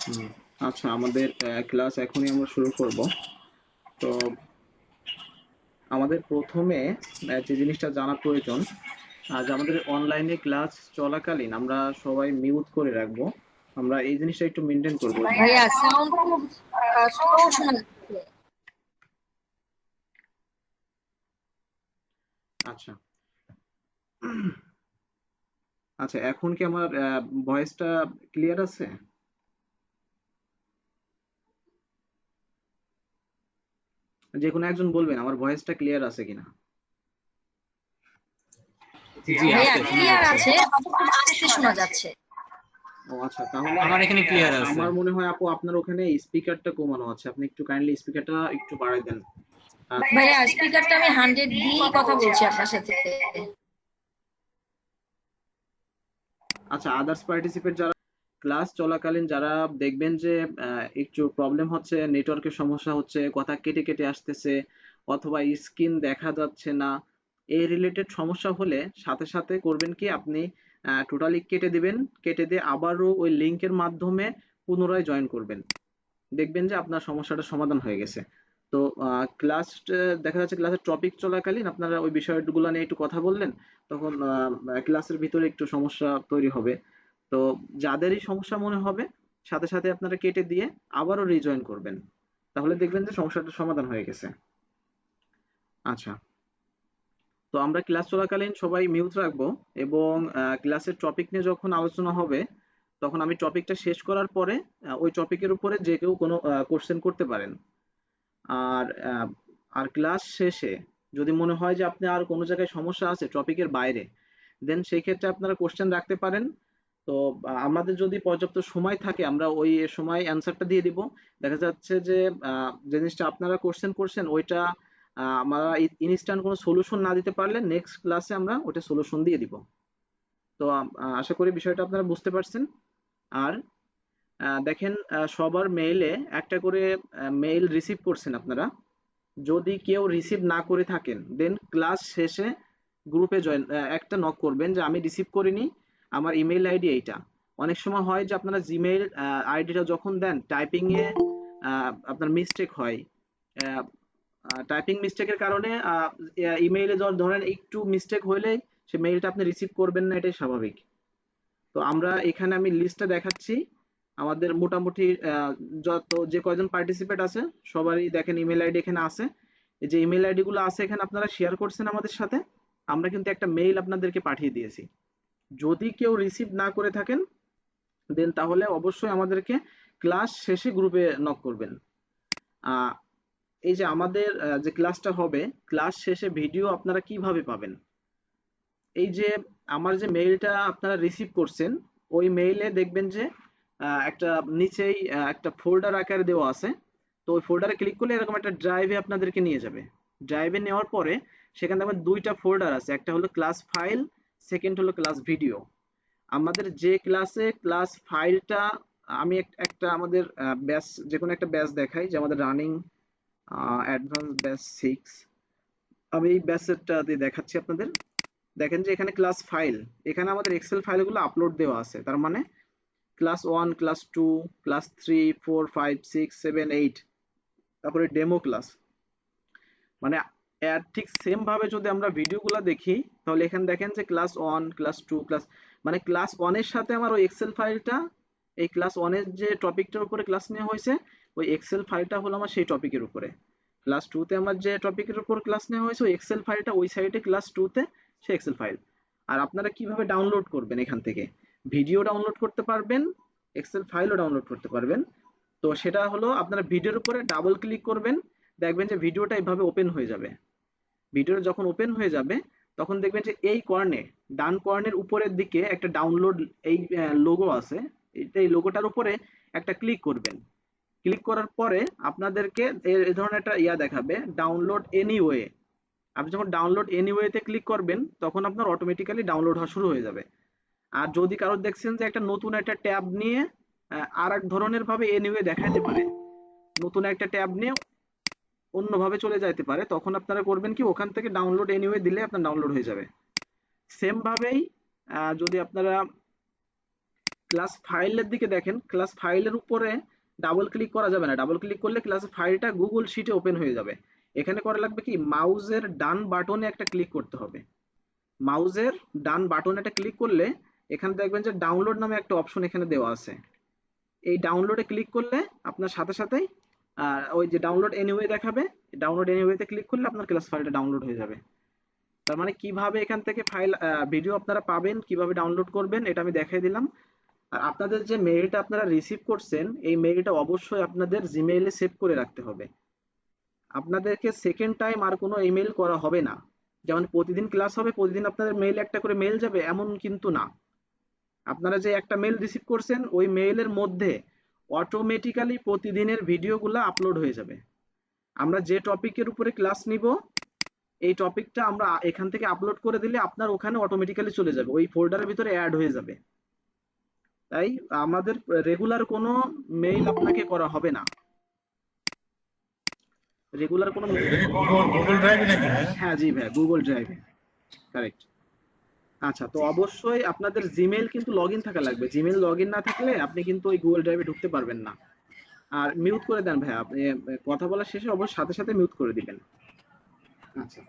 হুম, আচ্ছা আমাদের ক্লাস এখনই আমরা শুরু করব। তো আমাদের প্রথমে যে জিনিসটা জানা প্রয়োজন, যে আমাদের অনলাইনে ক্লাস চলাকালীন আমরা সবাই মিউট করে রাখবো। আমরা এই জিনিসটা একটু মেনটেন করব। ভাইয়া সাউন্ড খুব স্লো শোনা যাচ্ছে। আচ্ছা, আচ্ছা এখন কি আমার ভয়েসটা ক্লিয়ার আছে? যে কোনো একজন বলবেন আমার ভয়েসটা ক্লিয়ার আছে কিনা। জি ভাইয়া আছে, শোনা ক্লিয়ার যাচ্ছে। আছে, তবে খুব আস্তে শোনা যাচ্ছে। ও আচ্ছা, তাহলে আমার এখানে ক্লিয়ার আছে। আমার মনে হয় আপু আপনার ওখানে স্পিকারটা কমানো আছে, আপনি একটু কাইন্ডলি স্পিকারটা একটু বাড়াই দেন। ভাইয়া স্পিকারটা আমি 100 দিয়েই কথা বলছি আপনার সাথে। আচ্ছা, আদার্স পার্টিসিপেট যারা ক্লাস চলাকালীন যারা দেখবেন যে একটু প্রবলেম হচ্ছে, নেটওয়ার্কের সমস্যা হচ্ছে, কথা কেটে কেটে আসতেছে অথবা স্ক্রিন দেখা যাচ্ছে না, এই রিলেটেড সমস্যা হলে সাথে সাথে করবেন কি আপনি টোটালি কেটে দিবেন। কেটে দিয়ে আবারও ওই লিংকের মাধ্যমে পুনরায় জয়েন করবেন। দেখবেন যে আপনার সমস্যাটা সমাধান হয়ে গেছে। তো ক্লাস দেখা যাচ্ছে ক্লাসের টপিক চলাকালীন আপনারা ওই বিষয়গুলো নিয়ে একটু কথা বললেন, তখন ক্লাসের ভিতরে একটু সমস্যা তৈরি হবে। তো যাদেরই সমস্যা মনে হবে সাথে সাথে আপনারা কেটে দিয়ে আবারও রিজয়েন করবেন, তাহলে দেখবেন যে সমস্যাটার সমাধান হয়ে গেছে। আচ্ছা, তো আমরা ক্লাস চলাকালীন সবাই মিউট রাখবো এবং ক্লাসের টপিক নিয়ে যখন আলোচনা হবে তখন আমি টপিকটা শেষ করার পরে ওই টপিকের উপরে যে কেউ কোনো কোশ্চেন করতে পারেন। আর আর ক্লাস শেষে যদি মনে হয় যে আপনি আর কোনো জায়গায় সমস্যা আছে টপিকের বাইরে, দেন সেই ক্ষেত্রে আপনারা কোশ্চেন রাখতে পারেন। তো আমাদের যদি পর্যাপ্ত সময় থাকে আমরা ওই সময় অ্যান্সারটা দিয়ে দিব। দেখা যাচ্ছে যে যে জিনিসটা আপনারা কোশ্চেন করছেন ওইটা আমরা ইনস্ট্যান্ট কোনো সলিউশন না দিতে পারলে নেক্সট ক্লাসে আমরা ওটা সলিউশন দিয়ে দিব। তো আশা করি বিষয়টা আপনারা বুঝতে পারছেন। আর দেখেন, সবার মেইলে একটা করে মেইল রিসিভ করছেন আপনারা। যদি কেউ রিসিভ না করে থাকেন দেন ক্লাস শেষে গ্রুপে জয়েন একটা নক করবেন যে আমি রিসিভ করিনি, আমার ইমেইল আইডি এইটা। অনেক সময় হয় যে আপনারা জিমেইল আইডিটা যখন দেন টাইপিং এ আপনার মিস্টেক হয়। টাইপিং মিস্টেকের কারণে ইমেইলে ধরেন একটু মিস্টেক হইলেই সে মেইলটা আপনি রিসিভ করবেন না, এটাই স্বাভাবিক। তো আমরা এখানে আমি লিস্টটা দেখাচ্ছি আমাদের মোটামুটি যত যে কয়জন পার্টিসিপেট আছে সবারই দেখেন ইমেল আইডি এখানে আছে। এই যে ইমেল আইডি গুলো আছে এখানে আপনারা শেয়ার করছেন আমাদের সাথে, আমরা কিন্তু একটা মেইল আপনাদেরকে পাঠিয়ে দিয়েছি। যদি কেউ রিসিভ না করে থাকেন দেন তাহলে অবশ্যই আমাদেরকে ক্লাস শেষে গ্রুপে নক করবেন। আহ, এই যে আমাদের যে ক্লাসটা হবে, ক্লাস শেষে ভিডিও আপনারা কিভাবে পাবেন? এই যে আমার যে মেইলটা আপনারা রিসিভ করছেন ওই মেইলে দেখবেন যে একটা নিচেই একটা ফোল্ডার আকারে দেওয়া আছে। তো ওই ফোল্ডারে ক্লিক করলে এরকম একটা ড্রাইভে আপনাদেরকে নিয়ে যাবে। ড্রাইভে নেওয়ার পরে সেখানে দেখবেন দুইটা ফোল্ডার আছে, একটা হলো ক্লাস ফাইল, সেকেন্ড হলো ক্লাস ভিডিও। আমাদের যে ক্লাসে ক্লাস ফাইলটা আমি একটা আমাদের ব্যাচ যে কোনো একটা ব্যাচ দেখাই যে আমাদের রানিং অ্যাডভান্স ব্যাচ 6, আমি এই ব্যাচেরটা দিয়ে দেখাচ্ছি আপনাদের। দেখেন যে এখানে ক্লাস ফাইল, এখানে আমাদের এক্সেল ফাইলগুলো আপলোড দেওয়া আছে, তার মানে ক্লাস 1, ক্লাস 2, ক্লাস 3, 4, 5, 6, 7, 8, তারপরে ডেমো ক্লাস। মানে এর ঠিক সেম ভাবে যদি আমরা ভিডিওগুলো দেখি তাহলে এখানে দেখেন যে ক্লাস 1, ক্লাস 2, ক্লাস মানে ক্লাস 1 এর সাথে আমার ওই এক্সেল ফাইলটা, এই ক্লাস 1 এর যে টপিকটার উপরে ক্লাস নেওয়া হয়েছে ওই এক্সেল ফাইলটা হলো আমার সেই টপিকের উপরে। ক্লাস 2 তে আমার যে টপিকের উপর ক্লাস নেওয়া হয়েছে ওই এক্সেল ফাইলটা ওই সাইডে ক্লাস 2 তে সে এক্সেল ফাইল। আর আপনারা কিভাবে ডাউনলোড করবেন, এখান থেকে ভিডিও ডাউনলোড করতে পারবেন, এক্সেল ফাইলও ডাউনলোড করতে পারবেন। তো সেটা হলো আপনারা ভিডিওর উপরে ডাবল ক্লিক করবেন, দেখবেন যে ভিডিওটা এইভাবে ওপেন হয়ে যাবে। ভিডিওটা যখন ওপেন হয়ে যাবে তখন দেখবেন যে এই কর্নে ডান কর্নের উপরের দিকে একটা ডাউনলোড এই লোগো আছে, এই লোগোটার উপরে একটা ক্লিক করবেন। ক্লিক করার পরে আপনাদেরকে এই ধরনের একটা ইয়া দেখাবে ডাউনলোড এনিওয়ে। আপনি যখন ডাউনলোড এনিওয়েতে ক্লিক করবেন তখন আপনার অটোমেটিক্যালি ডাউনলোড হওয়া শুরু হয়ে যাবে। আর যদি কারো দেখছেন যে একটা নতুন একটা ট্যাব নিয়ে আর এক ধরনের ভাবে এনিওয়ে দেখাতে পারে, নতুন একটা ট্যাব নিয়ে অন্যভাবে চলে যাইতে পারে, তখন আপনারা করবেন কি ওখান থেকে ডাউনলোড এনিওয়ে দিলে আপনার ডাউনলোড হয়ে যাবে। সেম ভাবেই যদি আপনারা ক্লাস ফাইলের দিকে দেখেন, ক্লাস ফাইলের উপরে ডাবল ক্লিক করা যাবে না। ডাবল ক্লিক করলে ক্লাস ফাইলটা গুগল শিটে ওপেন হয়ে যাবে। এখানে করা লাগবে কি, মাউসের ডান বাটনে একটা ক্লিক করতে হবে। মাউসের ডান বাটনে একটা ক্লিক করলে এখানে দেখবেন যে ডাউনলোড নামে একটা অপশন এখানে দেওয়া আছে। এই ডাউনলোডে ক্লিক করলে আপনার সাথে সাথেই ওই যে ডাউনলোড এনিওয়ে দেখাবে, ডাউনলোড এনিওয়েতে ক্লিক করলে আপনার ক্লাস ফাইলটা ডাউনলোড হয়ে যাবে। তার মানে কিভাবে এখান থেকে ফাইল ভিডিও আপনারা পাবেন, কিভাবে ডাউনলোড করবেন, এটা আমি দেখাই দিলাম। আর আপনাদের যে মেইলটা আপনারা রিসিভ করছেন, এই মেইলটা অবশ্যই আপনাদের জিমেইলে সেভ করে রাখতে হবে। আপনাদেরকে সেকেন্ড টাইম আর কোনো ইমেল করা হবে না। যেমন প্রতিদিন ক্লাস হবে, প্রতিদিন আপনাদের মেইল একটা করে মেইল যাবে, এমন কিন্তু না। আপনারা যে একটা মেইল রিসিভ করছেন, ওই মেইলের মধ্যে অটোমেটিক্যালি প্রতিদিনের ভিডিওগুলো আপলোড হয়ে যাবে। আমরা যে টপিকের উপরে ক্লাস নিব, এই টপিকটা আমরা এখান থেকে আপলোড করে দিলে আপনার ওখানে অটোমেটিক্যালি চলে যাবে, ওই ফোল্ডারের ভিতরে অ্যাড হয়ে যাবে। তাই আমাদের রেগুলার কোনো মেইল আপনাকে করা হবে না, রেগুলার কোনো মেইল। গুগল ড্রাইভে নাকি? হ্যাঁ জি ভাই, গুগল ড্রাইভে, কারেক্ট। আচ্ছা, তো অবশ্যই আপনাদের জিমেইল কিন্তু লগইন থাকা লাগবে। জিমেইল লগইন না থাকলে আপনি কিন্তু ওই গুগল ড্রাইভে ঢুকতে পারবেন না। আর মিউট করে দেন ভাই, আপনি কথা বলার শেষে অবশ্যই সাথে সাথে মিউট করে দিবেন। আচ্ছা,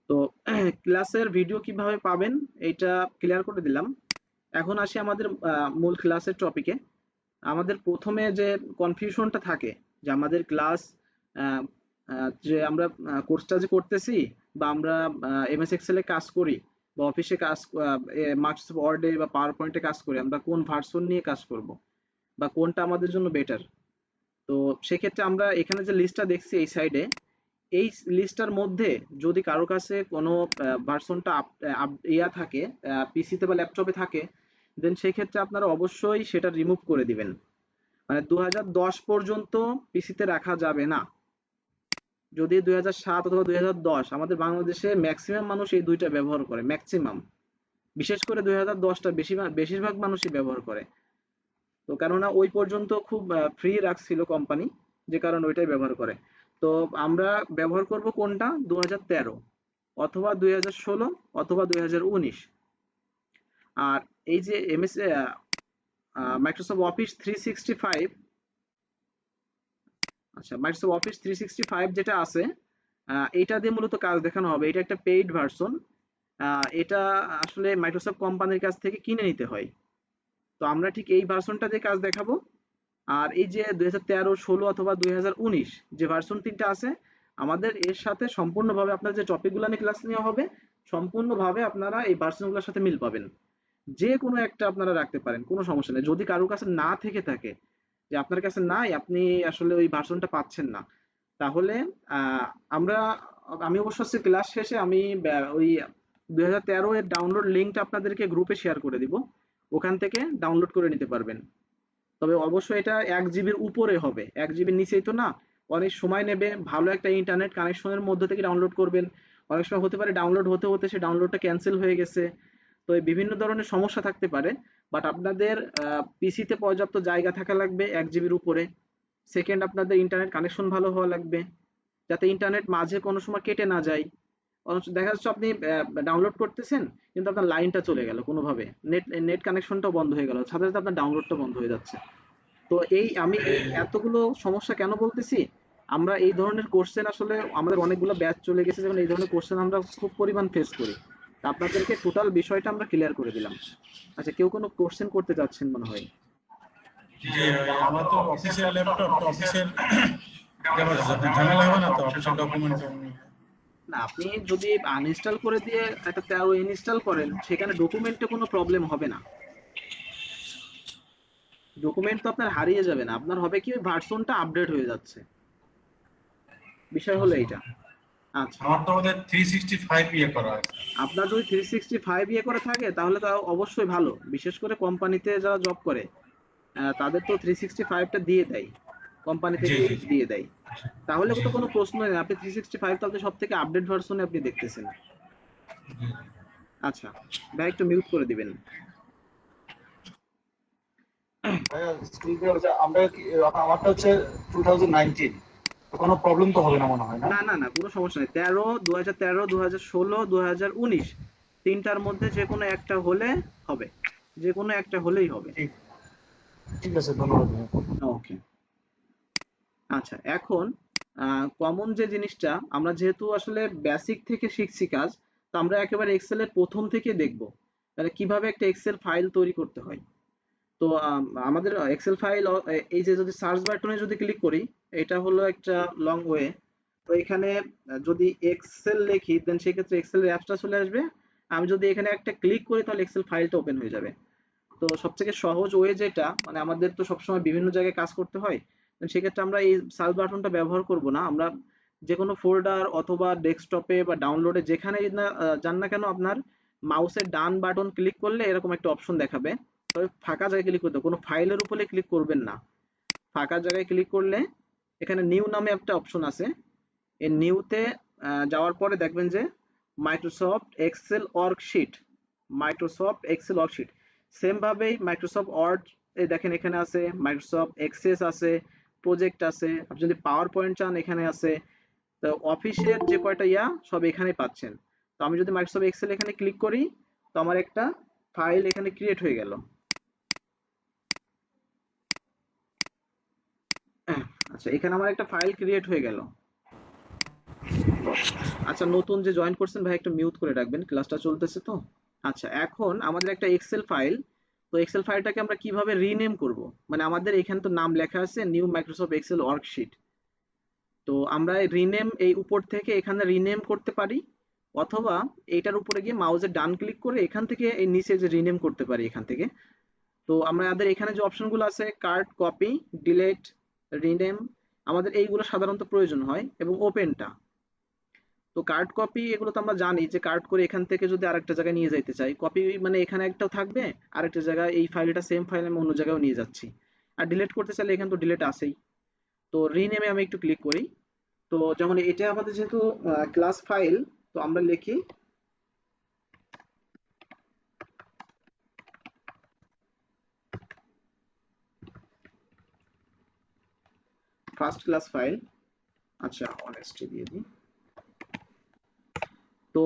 তো ক্লাসের ভিডিও কিভাবে পাবেন এইটা ক্লিয়ার করে দিলাম। এখন আসি আমাদের মূল ক্লাসের টপিকে। আমাদের প্রথমে যে কনফিউশনটা থাকে যে আমাদের ক্লাস যে আমরা কোর্সটা যে করতেছি, বা আমরা এমএস এক্সেল এ কাজ করি, বা অফিসে কাজ, মাইক্রোসফট ওয়ার্ডে বা পাওয়ার পয়েন্টে কাজ করি, আমরা কোন ভার্সন নিয়ে কাজ করব বা কোনটা আমাদের জন্য বেটার। তো সেক্ষেত্রে আমরা এখানে যে লিস্টটা দেখছি এই সাইডে, এই লিস্টটার মধ্যে যদি কারো কাছে কোনো ভার্সনটা ইয়া থাকে, পিসিতে বা ল্যাপটপে থাকে, দেন সেই ক্ষেত্রে আপনারা অবশ্যই সেটা রিমুভ করে দিবেন। মানে 2010 পর্যন্ত পিসিতে রাখা যাবে না। যদি 2007 অথবা 2010, আমাদের বাংলাদেশে ম্যাক্সিমাম মানুষ এই দুইটা ব্যবহার করে, ম্যাক্সিমাম, বিশেষ করে 2010টা বেশিরভাগ মানুষই ব্যবহার করে। তো কেননা ওই পর্যন্ত খুব ফ্রি রাখছিল কোম্পানি, যে কারণে ওইটাই ব্যবহার করে। তো আমরা ব্যবহার করব কোনটা, 2013 অথবা 2016 অথবা 2019। আর এই যে এমএস মাইক্রোসফট অফিস 365, আচ্ছা মাইক্রোসফট অফিস 365 যেটা আছে, এটা দিয়ে মূলত কাজ দেখানো হবে। এটা একটা পেইড ভার্সন, এটা আসলে মাইক্রোসফট কোম্পানির কাছ থেকে কিনে নিতে হয়। তো আমরা ঠিক এই ভার্সনটা দিয়ে কাজ দেখাবো। আর এই যে 2013, 16 অথবা 2019 যে ভার্সন 3টা আছে, আমাদের এর সাথে সম্পূর্ণভাবে আপনার যে টপিকগুলো নিয়ে ক্লাস নেওয়া হবে, সম্পূর্ণভাবে আপনারা এই ভার্সনগুলোর সাথে মিল পাবেন। যে কোনো একটা আপনারা রাখতে পারেন, কোনো সমস্যা নেই। যদি কারোর কাছে না থেকে থাকে, যে আপনার কাছে নাই, আপনি আসলে ওই ভার্সনটা পাচ্ছেন না, তাহলে আহ, আমরা আমি অবশ্য ক্লাস শেষে আমি ওই 2013 এর ডাউনলোড লিঙ্কটা আপনাদেরকে গ্রুপে শেয়ার করে দিব, ওখান থেকে ডাউনলোড করে নিতে পারবেন। তবে অবশ্যই এটা 1 জিবির উপরে হবে, 1 জিবির নিচেই তো না। অনেক সময় নেবে, ভালো একটা ইন্টারনেট কানেকশনের মধ্যে থেকে ডাউনলোড করবেন। অনেক সময় হতে পারে ডাউনলোড হতে হতে সে ডাউনলোডটা ক্যান্সেল হয়ে গেছে। তো এই বিভিন্ন ধরনের সমস্যা থাকতে পারে। বাট আপনাদের পিসিতে পর্যাপ্ত জায়গা থাকা লাগবে 1 জিবির উপরে। সেকেন্ড, আপনাদের ইন্টারনেট কানেকশন ভালো হওয়া লাগবে, যাতে ইন্টারনেট মাঝে কোনো সময় কেটে না যায়। দেখা যাচ্ছে আপনি ডাউনলোড করতেছেন, কিন্তু আপনার লাইনটা চলে গেল কোনোভাবে, নেট নেট কানেকশনটাও বন্ধ হয়ে গেল, সাথে সাথে আপনার ডাউনলোডটা বন্ধ হয়ে যাচ্ছে। তো আমি এই এতগুলো সমস্যা কেন বলতেছি, আমরা এই ধরনের কোশ্চেন আসলে আমাদের অনেকগুলো ব্যাচ চলে গেছে, যেমন এই ধরনের কোশ্চেন আমরা খুব পরিমাণ ফেস করি। তা আপনাদেরকে টোটাল বিষয়টা আমরা ক্লিয়ার করে দিলাম। আচ্ছা, কেউ কোনো কোশ্চেন করতে যাচ্ছেন মনে হয়? যে আমার তো অফিসিয়াল ল্যাপটপ, অফিসের ঝামেলা হবে না তো অফিসিয়াল ডকুমেন্ট? না, আপনি যদি আনইনস্টল করে দিয়ে একটা 13 ইনস্টল করেন, সেখানে ডকুমেন্টে কোনো প্রবলেম হবে না। ডকুমেন্ট তো আপনার হারিয়ে যাবে না, আপনার হবে কি ভার্সনটা আপডেট হয়ে যাচ্ছে, বিষয় হলো এইটা। আচ্ছা, আমার তো ওদের 365 ইয়ে করা আছে। আপনার যদি 365 ইয়ে করে থাকে তাহলে তো অবশ্যই ভালো। বিশেষ করে কোম্পানিতে যারা জব করে, তাদের তো 365টা দিয়ে দেয়, কোম্পানি থেকে দিয়ে দেয়। তাহলে তো কোনো প্রশ্ন নেই, আপনি 365 তাহলে সব থেকে আপডেট ভার্সনে আপনি দেখতেছেন। আচ্ছা ভাই, একটু মিউট করে দিবেন। আমারটা হচ্ছে 2019, কোনো প্রবলেম তো হবে না মনে হয়? না না না, কোনো সমস্যা নেই। 2013, 2016, 2019 তিনটার মধ্যে যে কোনো একটা হলে হবে। যে কোনো একটা হলেই হবে। ঠিক ঠিক আছে, ধন্যবাদ ভাইয়া। ওকে। আচ্ছা, এখন কমন যে জিনিসটা, আমরা যেহেতু আসলে বেসিক থেকে শিখছি কাজ, তো আমরা একেবারে এক্সেলের প্রথম থেকে দেখব তাহলে কিভাবে একটা এক্সেল ফাইল তৈরি করতে হয়। তো আমাদের এক্সেল ফাইল, এই যে যদি সার্চ বাটনে যদি ক্লিক করি, এটা হলো একটা লং ওয়ে। তো এখানে যদি এক্সেল লিখি দেন সেক্ষেত্রে এক্সেল অ্যাপসটা চলে আসবে। আমি যদি এখানে একটা ক্লিক করি তাহলে এক্সেল ফাইলটা ওপেন হয়ে যাবে। তো সবথেকে সহজ ওয়ে যেটা, মানে আমাদের তো সবসময় বিভিন্ন জায়গায় কাজ করতে হয়, তো সেক্ষেত্রে আমরা এই সার্চ বাটনটা ব্যবহার করব না। আমরা যে কোনো ফোল্ডার অথবা ডেস্কটপে বা ডাউনলোডে যেখানে না যান না কেন, আপনার মাউসের ডান বাটন ক্লিক করলে এরকম একটা অপশন দেখাবে। তবে ফাঁকা জায়গায় ক্লিক করতে হবে, কোনো ফাইলের উপরে ক্লিক করবেন না। ফাঁকা জায়গায় ক্লিক করলে এখানে নিউ নামে একটা অপশন আছে। এই নিউতে যাওয়ার পরে দেখবেন যে Microsoft Excel worksheet, Microsoft Excel worksheet. Same ভাবেই মাইক্রোসফট ওয়ার্ড, এই দেখেন এখানে আছে, মাইক্রোসফট এক্সেস আছে, প্রজেক্ট আছে, আপনি যদি পাওয়ার পয়েন্ট চান এখানে আছে। তো অফিসের যে কয়টা সব এখানে পাচ্ছেন। তো আমি যদি মাইক্রোসফট এক্সেল এখানে ক্লিক করি, তো আমার একটা ফাইল এখানে ক্রিয়েট হয়ে গেল। আচ্ছা, এখানে আমার একটা ফাইল ক্রিয়েট হয়ে গেল। আচ্ছা, নতুন যে জয়েন করছেন ভাই একটু মিউট করে রাখবেন, ক্লাসটা চলতেছে তো। আচ্ছা, এখন আমাদের একটা এক্সেল ফাইল। তো এক্সেল ফাইলটাকে আমরা কিভাবে রিনেম করব, মানে আমাদের এখানে তো নাম লেখা আছে নিউ মাইক্রোসফট এক্সেল ওয়ার্কশিট। তো আমরা রিনেম এই উপর থেকে এখানে রিনেম করতে পারি, অথবা এইটার উপরে গিয়ে মাউসের ডান ক্লিক করে এখান থেকে এই নিচে যে রিনেম করতে পারি এখান থেকে। তো আমাদের এখানে যে অপশনগুলো আছে, কাট, কপি, ডিলিট, রিনেম, আমাদের এইগুলো সাধারণত প্রয়োজন হয়, এবং ওপেনটা। তো কার্ড কপি এগুলো তো আমরা জানি যে কার্ড করে এখান থেকে যদি আরেকটা জায়গায় নিয়ে যাইতে চাই, কপি মানে এখানে একটাও থাকবে, আরেকটা জায়গায় এই ফাইলটা সেম ফাইল আমি অন্য জায়গায় নিয়ে যাচ্ছি। আর ডিলিট করতে চাইলে এখানে তো ডিলিট আছেই। তো রিনেমে আমি একটু ক্লিক করি। তো যেমন এটা আমাদের যেহেতু ক্লাস ফাইল, তো আমরা লিখি ফার্স্ট ক্লাস ফাইল। আচ্ছা, অনেস্টি দিয়ে দিই। তো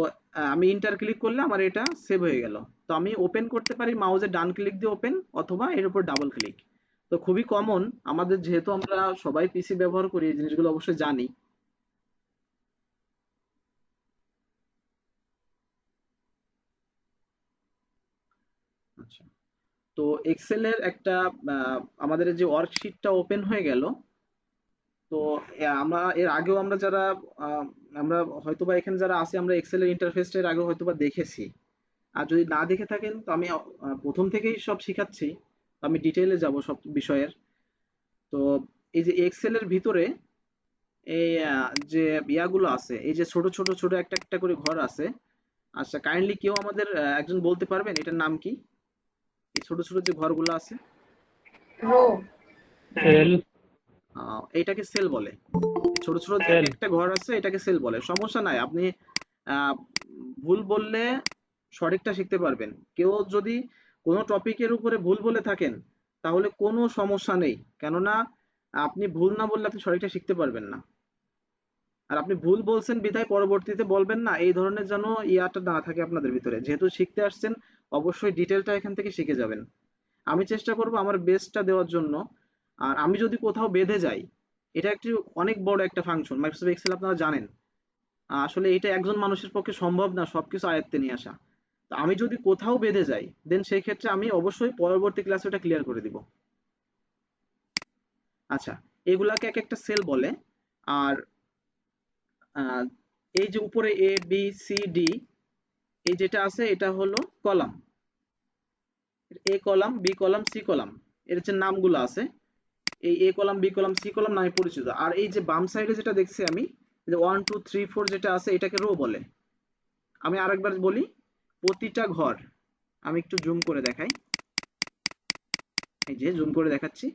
আমি ইন্টার ক্লিক করলে আমার এটা সেভ হয়ে গেল। তো আমি ওপেন করতে পারি মাউসের ডান ক্লিক দিয়ে ওপেন, অথবা এর উপর ডাবল ক্লিক। তো খুবই কমন আমাদের, যেহেতু আমরা সবাই পিসি ব্যবহার করি, এই জিনিসগুলো অবশ্যই জানি। আচ্ছা, তো এক্সেলের একটা আমাদের যে ওয়ার্কশিটটা ওপেন হয়ে গেল। তো আমরা এর আগেও আমরা যারা আহ, আমরা হয়তোবা এখানে যারা আছি, আমরা এক্সেলের ইন্টারফেসটা এর আগেও হয়তোবা দেখেছি। আর যদি না দেখে থাকেন তো আমি প্রথম থেকেই সব শিখাচ্ছি, তো আমি ডিটেইলে যাব সব বিষয়ের। তো এই যে এক্সেল এর ভিতরে এই যে ইয়াগুলো আছে, এই যে ছোট ছোট ছোট একটা একটা করে ঘর আছে। আচ্ছা, কাইন্ডলি কেউ আমাদের একজন বলতে পারবেন এটার নাম কি? এই ছোট ছোট যে ঘরগুলো আছে, রো। সেল। এটাকে সেল বলে। ছোট ছোট যে এক একটা ঘর আছে এটাকে সেল বলে। সমস্যা নাই, আপনি আহ, ভুল বললে সঠিকটা শিখতে পারবেন। কেউ যদি কোনো টপিকের উপরে ভুল বলে থাকেন তাহলে কোনো সমস্যা নেই, কেননা আপনি ভুল না বললে আপনি সঠিকটা শিখতে পারবেন না। আর আপনি ভুল বলছেন বিধায় পরবর্তীতে বলবেন না, এই ধরনের যেন ইয়াটা না থাকে আপনাদের ভিতরে। যেহেতু শিখতে আসছেন, অবশ্যই ডিটেলটা এখান থেকে শিখে যাবেন। আমি চেষ্টা করব আমার বেস্টটা দেওয়ার জন্য। আর আমি যদি কোথাও বেঁধে যাই, এটা একটি অনেক বড় একটা ফাংশন মাইক্রোসফট এক্সেল, আপনারা জানেন। আসলে এটা একজন মানুষের পক্ষে সম্ভব না সবকিছু আয়ত্তে নিয়ে আসা। তো আমি যদি কোথাও বেঁধে যাই দেন সেই ক্ষেত্রে আমি অবশ্যই পরবর্তী ক্লাসে ওটা ক্লিয়ার করে দিব। আচ্ছা, এগুলাকে এক একটা সেল বলে। আর আহ, এই যে উপরে এ বি সি ডি, এই যেটা আছে এটা হলো column. A column, B column, C column, এর যে নামগুলো আছে, এই A column, B column, C column নামে পরিচিত। আর এই যে বাম সাইডে যেটা দেখছি আমি, যে 1 2 3 4 যেটা আছে এটাকে রো বলে। আমি আরেকবার বলি, প্রতিটা ঘর, আমি একটু জুম করে দেখাই, এই যে জুম করে দেখাচ্ছি।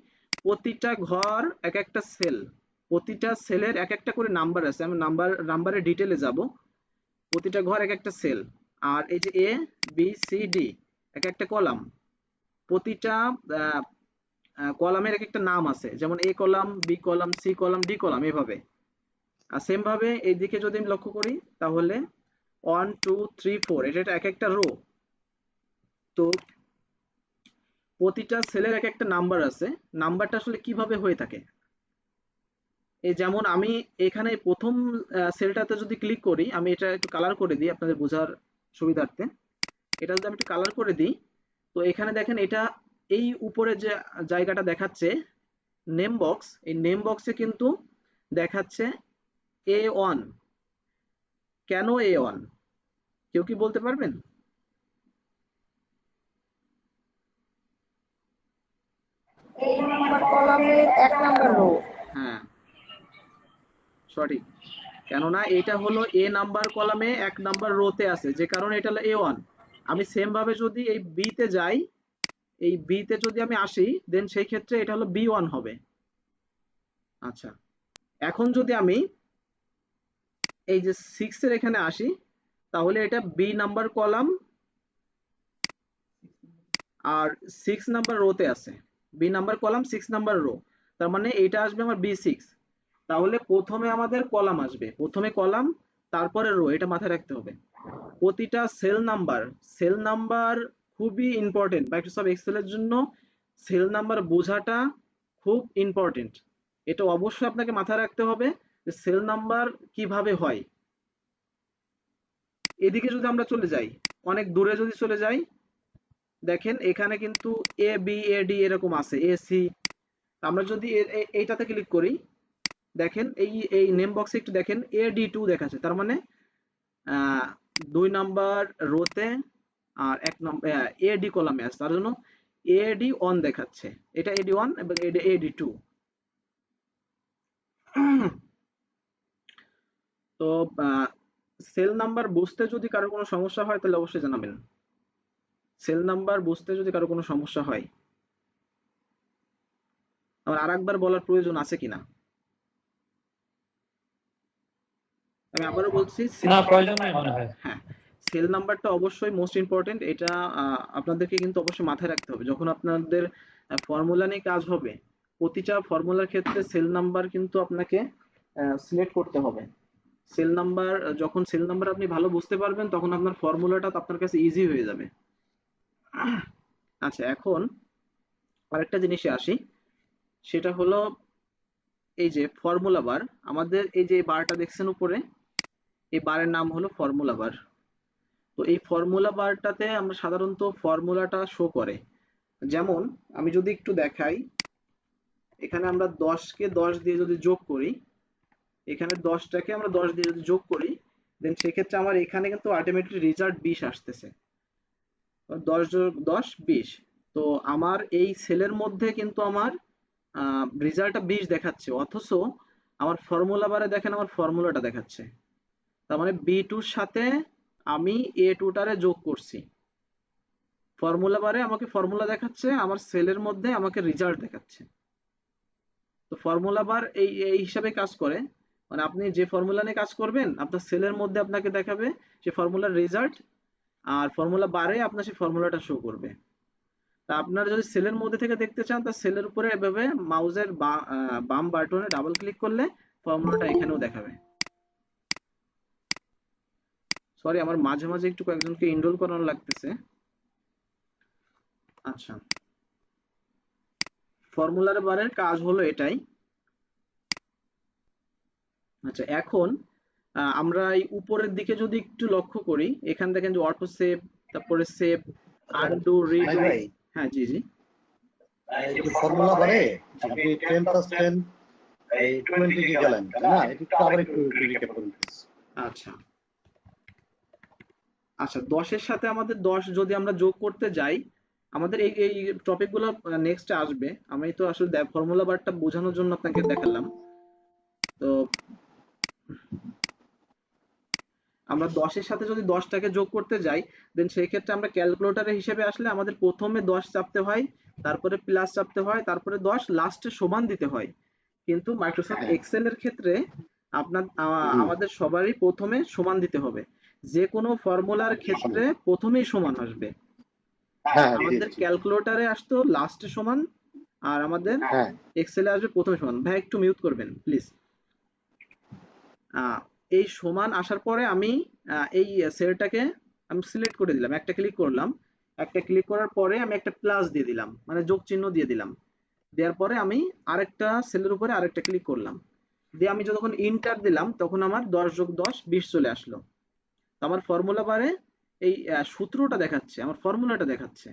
প্রতিটা ঘর এক একটা সেল, প্রতিটা সেলের এক একটা করে নাম্বার আছে। আমি নাম্বারের ডিটেলে যাব। প্রতিটা ঘর এক একটা সেল। আর এই যে এ বি সি ডি এক একটা কলাম, প্রতিটা কলামের এক একটা নাম আছে, যেমন A column, B column, C column, D column, এভাবে। আর সেম ভাবে এইদিকে যদি আমি লক্ষ্য করি তাহলে 1 2 3 4 এটা এক একটা রো। তো প্রতিটা সেলের এক একটা নাম্বার আছে, নাম্বারটা আসলে কিভাবে হয়ে থাকে। এই যেমন আমি এখানে প্রথম সেলটাতে যদি ক্লিক করি, আমি এটা একটু কালার করে দিই আপনাদের বোঝার সুবিধার্থে। এটা যদি আমি একটু কালার করে দিই, তো এখানে দেখেন এটা এই উপরে যে জায়গাটা দেখাচ্ছে নেম বক্স, এই নেম বক্সে কিন্তু দেখাচ্ছে A1। কেন A1? কেউ কি বলতে পারবেন? এই নাম্বার কলামে 1 নাম্বার রো। হ্যাঁ, সঠিক। কেননা এটা হলো এ নাম্বার কলামে 1 নাম্বার রোতে আছে, যে কারণে এটা হলো A1। আমি সেম ভাবে যদি এই বি তে যাই, এই বি তে যদি আমি আসি, দেন সেই ক্ষেত্রে এটা হলো B1 হবে। আচ্ছা, এখন যদি আমি এই যে 6 এর এখানে আসি, তাহলে এটা বি নাম্বার কলাম আর 6 নাম্বার রোতে আছে। B number column 6 number row, তার মানে এটা আসবে আমার B6। তাহলে প্রথমে আমাদের কলাম আসবে, প্রথমে কলাম তারপরে রো, এটা মাথায় রাখতে হবে। প্রতিটা সেল নাম্বার খুবই ইম্পর্টেন্ট। মাইক্রোসফট এক্সেল এর জন্য সেল নাম্বার বোঝাটা খুব ইম্পর্টেন্ট। এটা অবশ্যই আপনাকে মাথায় রাখতে হবে যে সেল নাম্বার কিভাবে হয়। এদিকে যদি আমরা চলে যাই, অনেক দূরে যদি চলে যাই, দেখেন এখানে কিন্তু A B A D এরকম আছে, AC। আমরা যদি এইটাতে ক্লিক করি, দেখেন এই নেম বক্সে একটু দেখেন AD2 দেখাচ্ছে, তার মানে 2 নাম্বার রোতে আর 1 নাম্বার AD কলামে আছে, তার জন্য AD1 দেখাচ্ছে। এটা AD1 এবং AD2। তো সেল নাম্বার বুঝতে যদি কারো কোনো সমস্যা হয় তাহলে অবশ্যই জানাবেন। সেল নাম্বার বুঝতে যদি কারো কোনো সমস্যা হয়, আমার আরেকবার বলার প্রয়োজন আছে কিনা? আমি আবারও বলছি, না, প্রয়োজন নেই মনে হয়। হ্যাঁ, সেল নাম্বারটা অবশ্যই মোস্ট ইম্পর্টেন্ট। এটা আপনাদেরকে কিন্তু অবশ্যই মাথায় রাখতে হবে যখন আপনাদের ফর্মুলা নিয়ে কাজ হবে। প্রতিটা ফর্মুলার ক্ষেত্রে সেল নাম্বার কিন্তু আপনাকে সিলেক্ট করতে হবে। সেল নাম্বার, যখন সেল নাম্বার আপনি ভালো বুঝতে পারবেন, তখন আপনার ফর্মুলাটা আপনার কাছে ইজি হয়ে যাবে। আচ্ছা, এখন আরেকটা জিনিসে আসি, সেটা হলো এই যে ফর্মুলা বার। আমাদের এই যে বারটা দেখছেন উপরে, এই বারের নাম হলো ফর্মুলা বার। তো এই ফর্মুলা বারটাতে আমরা সাধারণত ফর্মুলাটা শো করে। যেমন আমি যদি একটু দেখাই, এখানে আমরা 10কে 10 দিয়ে যদি যোগ করি, এখানে 10টাকে আমরা 10 দিয়ে যদি যোগ করি, দেন সেক্ষেত্রে আমার এখানে কিন্তু আলটিমেটলি রেজাল্ট 20 আসতেছে। 10 যোগ 10 20। তো আমার এই সেলের মধ্যে কিন্তু আমার রেজাল্টটা 20 দেখাচ্ছে, অথচ আমার ফর্মুলা বারে দেখেন আমার ফর্মুলাটা দেখাচ্ছে। তার মানে B2 এর সাথে আমি A2 টারে যোগ করছি। ফর্মুলা বারে আমাকে ফর্মুলা দেখাচ্ছে, আমার সেলের মধ্যে আমাকে রেজাল্ট দেখাচ্ছে। তো ফর্মুলা বার এই এই হিসাবে কাজ করে। মানে আপনি যে ফর্মুলা নিয়ে কাজ করবেন, আপনার সেলের মধ্যে আপনাকে দেখাবে সে ফর্মুলার রেজাল্ট, আর ফর্মুলা বারে আপনার সেই ফর্মুলাটা শো করবে। তা আপনারা যদি সেলের মধ্যে থেকে দেখতে চান, তা সেলের উপরে এভাবে মাউসের বাম বাটনে ডাবল ক্লিক করলে ফর্মুলাটা এখানেও দেখাবে। সরি, আমার মাঝে মাঝে একটু কয়েকজনকে ইনরোল করানো লাগতেছে। আচ্ছা, ফর্মুলার বারের কাজ হলো এটাই। আচ্ছা, এখন আমরা এই উপরের দিকে যদি একটু লক্ষ্য করি, এখানে দেখেন যে অটো সেভ, তারপরে সেভ, আনডু, রিডু। ভাই হ্যাঁ, জি জি। এই যে ফর্মুলা বারে আপনি 10 + 10 এই 20 কে গেলেন, তাই না? এটা একটু আবার একটু রিক্যাপ করুন প্লিজ। আচ্ছা আচ্ছা, 10-এর সাথে আমাদের 10 যদি আমরা যোগ করতে যাই, আমাদের এই এই টপিকগুলো নেক্সট আসবে। আমি তো আসলে ফর্মুলা বারটা বোঝানোর জন্য আপনাকে দেখালাম। তো আমরা 10-এর সাথে যদি 10টাকে যোগ করতে যাই, দেন সেই ক্ষেত্রে আমরা ক্যালকুলেটরের হিসেবে আসলে আমাদের প্রথমে 10 চাপতে হয়, তারপরে প্লাস চাপতে হয়, তারপরে 10, লাস্টে সমান দিতে হয়। কিন্তু মাইক্রোসফট এক্সেল এর ক্ষেত্রে আপনার আমাদের সবারই প্রথমে সমান দিতে হবে। যে কোনো ফর্মুলার ক্ষেত্রে প্রথমেই সমান আসবে। হ্যাঁ, জি আমাদের জি। ক্যালকুলেটরে আসতো লাস্টে সমান, আর আমাদের হ্যাঁ, এক্সেলে আসবে প্রথমে সমান। ভাই একটু মিউট করবেন প্লিজ। এই সমান আসার পরে আমি এই সেলটাকে আমি সিলেক্ট করে দিলাম, একটা ক্লিক করলাম। একটা ক্লিক করার পরে আমি একটা প্লাস দিয়ে দিলাম, মানে যোগ চিহ্ন দিয়ে দিলাম। দেওয়ার পরে আমি আরেকটা সেলের উপরে আরেকটা ক্লিক করলাম, দিয়ে আমি যখন ইন্টার দিলাম তখন আমার 10 যোগ 10 20 চলে আসলো। তো আমার ফর্মুলা বারে এই সূত্রটা দেখাচ্ছে, আমার ফর্মুলাটা দেখাচ্ছে,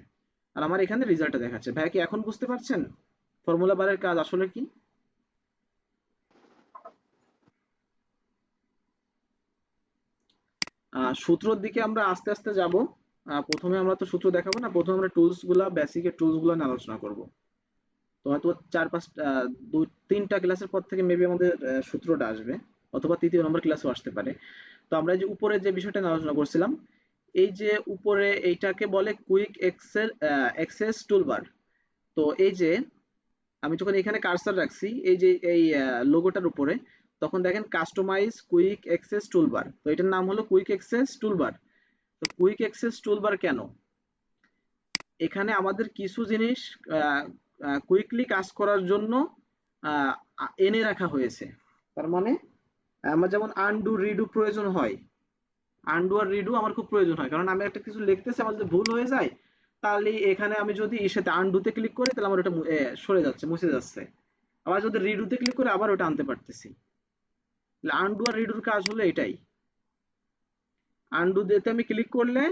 আর আমার এখানে রেজাল্টটা দেখাচ্ছে। ভাইয়া কি এখন বুঝতে পারছেন ফর্মুলা বারের কাজ আসলে কি? সূত্রর দিকে আমরা আস্তে আস্তে যাব। প্রথমে আমরা তো সূত্র দেখাবো না, প্রথমে আমরা টুলস গুলা, বেসিকের টুলস গুলো নিয়ে আলোচনা করব। তো হয়তো 4-5 3টা ক্লাসের পর থেকে মেবি আমাদের সূত্রটা আসবে, অথবা তৃতীয় নম্বর ক্লাসও আসতে পারে। তো আমরা যে উপরে যে বিষয়টা নিয়ে আলোচনা করছিলাম, এই যে উপরে এইটাকে বলে কুইক অ্যাক্সেস টুলবার। তো এই যে আমি যখন এখানে কার্সার রাখছি এই যে এই লোগোটার উপরে, তখন দেখেন কাস্টমাইজ কুইক অ্যাক্সেস টুলবার, তো এটার নাম হলো কুইক অ্যাক্সেস টুলবার। তো কুইক অ্যাক্সেস টুলবার কেন? এখানে আমাদের কিছু জিনিস কুইকলি কাজ করার জন্য এনে রাখা হয়েছে। তার মানে আমার যেমন আনডু রিডু প্রয়োজন হয়, আনডু আর রিডু আমার খুব প্রয়োজন হয়, কারণ আমি একটা কিছু লিখতেছি, আমার যদি ভুল হয়ে যায় তাহলে এখানে আমি যদি এর সাথে আনডুতে ক্লিক করি তাহলে আমার ওটা সরে যাচ্ছে, মুছে যাচ্ছে। আবার যদি রিডুতে ক্লিক করে আবার ওটা আনতে পারতেছি। আনডু আর রিডুর কাজ হলো এটাই। আনডু দিতে আমি ক্লিক করলে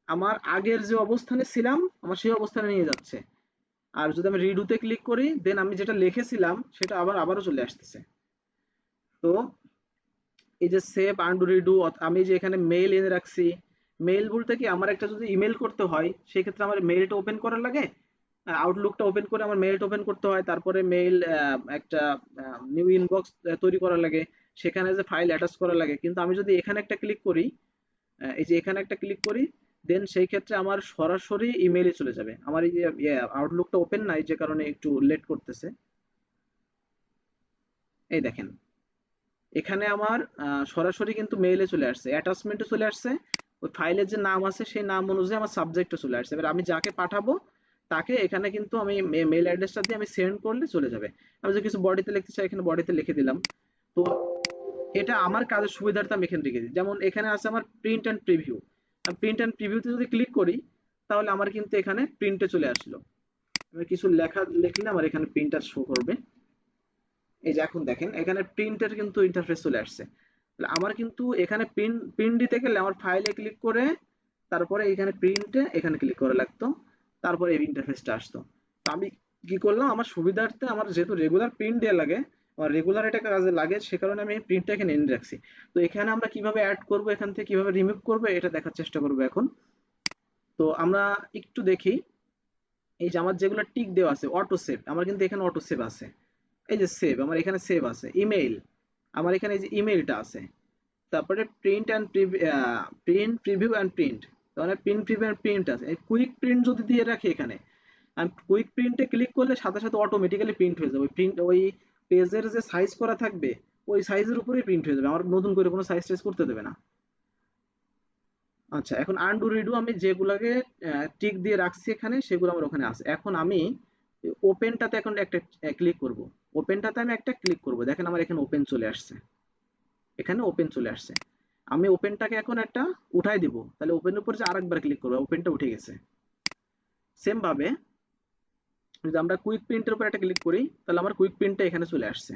আমার আগের যে অবস্থানে ছিলাম আমার সেই অবস্থানে নিয়ে যাচ্ছে, আর যদি আমি রিডুতে ক্লিক করি দেন আমি যেটা লিখেছিলাম সেটা আবারও চলে আসতেছে। তো এই যে সেভ আনডু রিডু, আমি যে এখানে মেইল এনে রাখছি, মেইল বলতে কি আমার একটা যদি ইমেল করতে হয় সেই ক্ষেত্রে আমার মেইলটা ওপেন করার লাগে, আউটলুকটা ওপেন করে আমার মেইলটা ওপেন করতে হয়, তারপরে মেইল একটা নিউ ইনবক্স তৈরি করা লাগে, সেখানে যে ফাইল অ্যাটাচ করা লাগে। কিন্তু আমি যদি এখানে একটা ক্লিক করি, এই যে এখানে একটা ক্লিক করি, দেন সেই ক্ষেত্রে আমার সরাসরি ইমেইলে চলে যাবে। আমার এই যে আউটলুকটা ওপেন নাই যে কারণে একটু লেট করতেছে। এই দেখেন এখানে আমার সরাসরি কিন্তু মেইলে চলে আসছে, অ্যাটাচমেন্টে চলে আসছে, ওই ফাইলের যে নাম আছে সেই নাম অনুযায়ী আমার সাবজেক্টে চলে আসছে। এবার আমি যাকে পাঠাবো তাকে এখানে কিন্তু আমি মেইল অ্যাড্রেসটা দিয়ে আমি সেন্ড করলে চলে যাবে। আমি যদি কিছু বডিতে লিখতে চাই এখানে বডিতে লিখে দিলাম। তো এটা আমার কাজের সুবিধার্থে আমি এখানে রেখে দিই। যেমন এখানে আছে আমার print and preview, print and প্রিভিউতে যদি ক্লিক করি তাহলে আমার কিন্তু এখানে প্রিন্টে চলে আসলো। আমি কিছু লেখা লিখলে আমার এখানে প্রিন্টার শো করবে। এই যে এখন দেখেন এখানে প্রিন্টের কিন্তু ইন্টারফেস চলে আসছে। আমার কিন্তু এখানে প্রিন্ট দিতে গেলে আমার ফাইলে ক্লিক করে তারপরে এখানে প্রিন্টে এখানে ক্লিক করা লাগতো, তারপরে এই ইন্টারফেসটা আসতো। তো আমি কি করলাম, আমার সুবিধার্থে আমার যেহেতু রেগুলার প্রিন্ট দেওয়া লাগে, আমার রেগুলার এটা কাজে লাগে, সে কারণে আমি প্রিন্টটা এখানে এনে রাখছি। তো এখানে আমরা কিভাবে অ্যাড করব, এখান থেকে কিভাবে রিমুভ করব এটা দেখার চেষ্টা করব এখন। তো আমরা একটু দেখি, এই যে আমার যেগুলো টিক দেওয়া আছে অটো সেভ, আমার কিন্তু এখানে অটো সেভ আছে। এই যে সেভ, আমার এখানে সেভ আছে। ইমেইল, আমার এখানে এই যে ইমেইলটা আছে। তারপরে print and preview and print, তাহলে প্রিন্ট প্রিভিউ অ্যান্ড প্রিন্ট আছে। এই কুইক প্রিন্ট যদি দিয়ে রাখি এখানে, আমি কুইক প্রিন্টে ক্লিক করলে সাথে সাথে অটোমেটিক্যালি প্রিন্ট হয়ে যাবে। ওই প্রিন্ট ওই পেজের যে সাইজ করা থাকবে ওই সাইজের উপরেই প্রিন্ট হয়ে যাবে, আমার নতুন করে কোনো সাইজ টাইজ করতে দেবে না। আচ্ছা, এখন আনডু রিডু আমি যেগুলোকে টিক দিয়ে রাখছি এখানে সেগুলো আমার ওখানে আছে। এখন আমি ওপেনটাতে এখন একটা ক্লিক করব, ওপেনটাতে আমি একটা ক্লিক করব, দেখেন আমার এখানে ওপেন চলে আসছে, এখানে ওপেন চলে আসছে। আমি ওপেনটাকে এখন একটা উঠাই দিব, তাহলে ওপেনের উপর যে আরেকবার ক্লিক করবো ওপেনটা উঠে গেছে। সেম ভাবে যদি আমরা কুইক প্রিন্টের উপর একটা ক্লিক করি তাহলে আমার কুইক প্রিন্টটা এখানে চলে আসছে।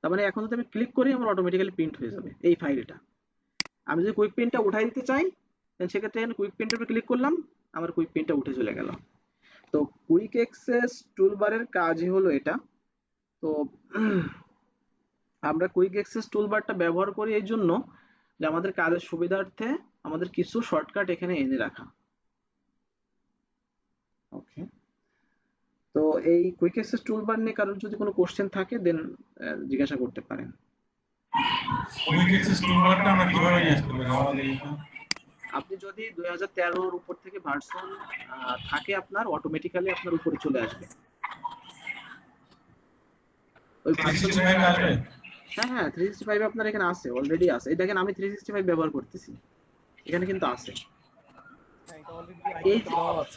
তার মানে এখন যদি আমি ক্লিক করি আমার অটোমেটিক্যালি প্রিন্ট হয়ে যাবে এই ফাইলটা। আমি যদি কুইক প্রিন্টটা উঠাই দিতে চাই সেক্ষেত্রে এখানে কুইক প্রিন্টের উপর ক্লিক করলাম, আমার কুইক প্রিন্টটা উঠে চলে গেল। তো কুইক অ্যাক্সেস টুলবারের কাজই হলো এটা। তো আমরা কুইক অ্যাক্সেস টুলবারটা ব্যবহার করি এই জন্য যে আমাদের কাজের সুবিধার্থে আমাদের কিছু শর্টকাট এখানে এনে রাখা। ওকে, তো এই কুইক অ্যাক্সেস টুলবার নিয়ে কারোর যদি কোনো কোশ্চেন থাকে দেন জিজ্ঞাসা করতে পারেন। কুইক অ্যাক্সেস টুলবারটা আমরা কিভাবে নিয়ে আসতে পারি আমাদের এখানে? আপনি যদি 2013 উপর থেকে ভার্সন থাকে আপনার অটোমেটিক্যালি আপনার উপরে চলে আসবে ওই ভার্সন। আসবে? হ্যাঁ হ্যাঁ, 365 আপনার এখানে আছে, অলরেডি আছে। এই দেখেন আমি 365 ব্যবহার করতেছি, এখানে কিন্তু আছে।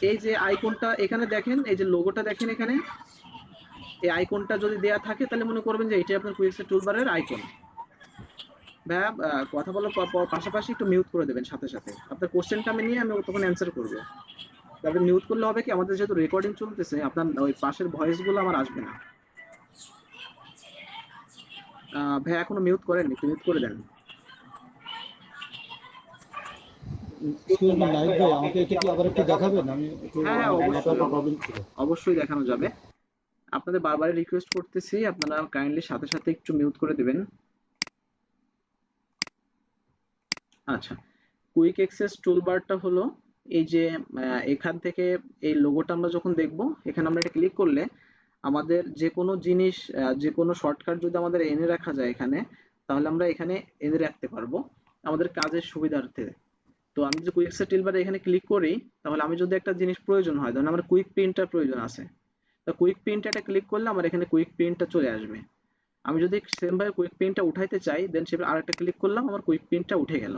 এই যে আইকনটা এখানে দেখেন, এই যে লোগোটা দেখেন এখানে, এই আইকনটা যদি দেয়া থাকে তাহলে মনে করবেন যে এটাই আপনার কুইক অ্যাক্সেস টুলবারের আইকন। ভাইয়া কথা বলার পাশাপাশি একটু মিউট করে দেবেন সাথে সাথে, আপনার কোশ্চেনটা আমি নিয়ে আমি তখন অ্যান্সার করবো। তবে মিউট করলে হবে কি, আমাদের যেহেতু রেকর্ডিং চলতেছে আপনার ওই পাশের ভয়েস গুলো আমার আসবে না। ভাই এখনো মিউট করেননি, একটু মিউট করে দেন। এক্সকিউজ মি নাইট ভাই, আমাকে এটা কি আবার একটু দেখাবেন? আমি একটু হ্যাঁ নেটওয়ার্কের প্রবলেম ছিল। অবশ্যই দেখানো যাবে। আপনাদের বারবার রিকোয়েস্ট করতেছি, আপনারা কাইন্ডলি সাথে সাথে একটু মিউট করে দিবেন। আচ্ছা, কুইক অ্যাক্সেস টুলবারটা হলো এই যে এখান থেকে এই লোগোটা আমরা যখন দেখব, এখানে আমরা এটা ক্লিক করলে আমাদের যে কোনো জিনিস, যে কোনো শর্টকাট যদি আমাদের এনে রাখা যায় এখানে, তাহলে আমরা এখানে এনে রাখতে পারবো আমাদের কাজের সুবিধার্থে। তো আমি যদি কুইক অ্যাক্সেস টুলবারে এখানে ক্লিক করি, তাহলে আমি যদি একটা জিনিস প্রয়োজন হয়, ধরুন আমার কুইক প্রিন্টার প্রয়োজন আছে, তো কুইক প্রিন্টারটা ক্লিক করলে আমার এখানে কুইক প্রিন্টটা চলে আসবে। আমি যদি সেম ভাবে কুইক প্রিন্টটা উঠাইতে চাই, দেন সেটা আরেকটা ক্লিক করলাম, আমার কুইক প্রিন্টটা উঠে গেল।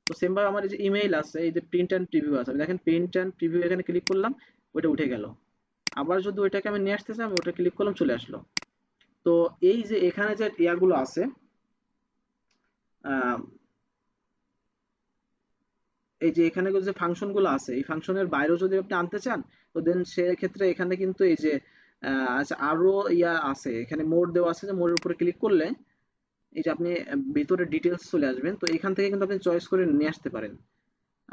তো সেম ভাবে আমার এই যে ইমেইল আছে, এই যে প্রিন্ট অ্যান্ড প্রিভিউ আছে, আমি দেখেন প্রিন্ট অ্যান্ড প্রিভিউ এখানে ক্লিক করলাম, ওইটা উঠে গেল। আবার যদি ওইটাকে আমি নিয়ে আসতে চাই, আমি ওটা ক্লিক করলাম, চলে আসলো। তো এই যে এখানে যে ইয়াগুলো আছে, এই যে এখানে যে ফাংশন গুলো আছে, এই ফাংশনের বাইরেও যদি আপনি আনতে চান, তো দেন সেক্ষেত্রে এখানে কিন্তু এই যে আচ্ছা আরো ইয়া আছে, এখানে মোড দেওয়া আছে, যে মোডের উপরে ক্লিক করলে এই যে আপনি ভিতরে ডিটেলস চলে আসবেন। তো এখান থেকে কিন্তু আপনি চয়েস করে নিয়ে আসতে পারেন।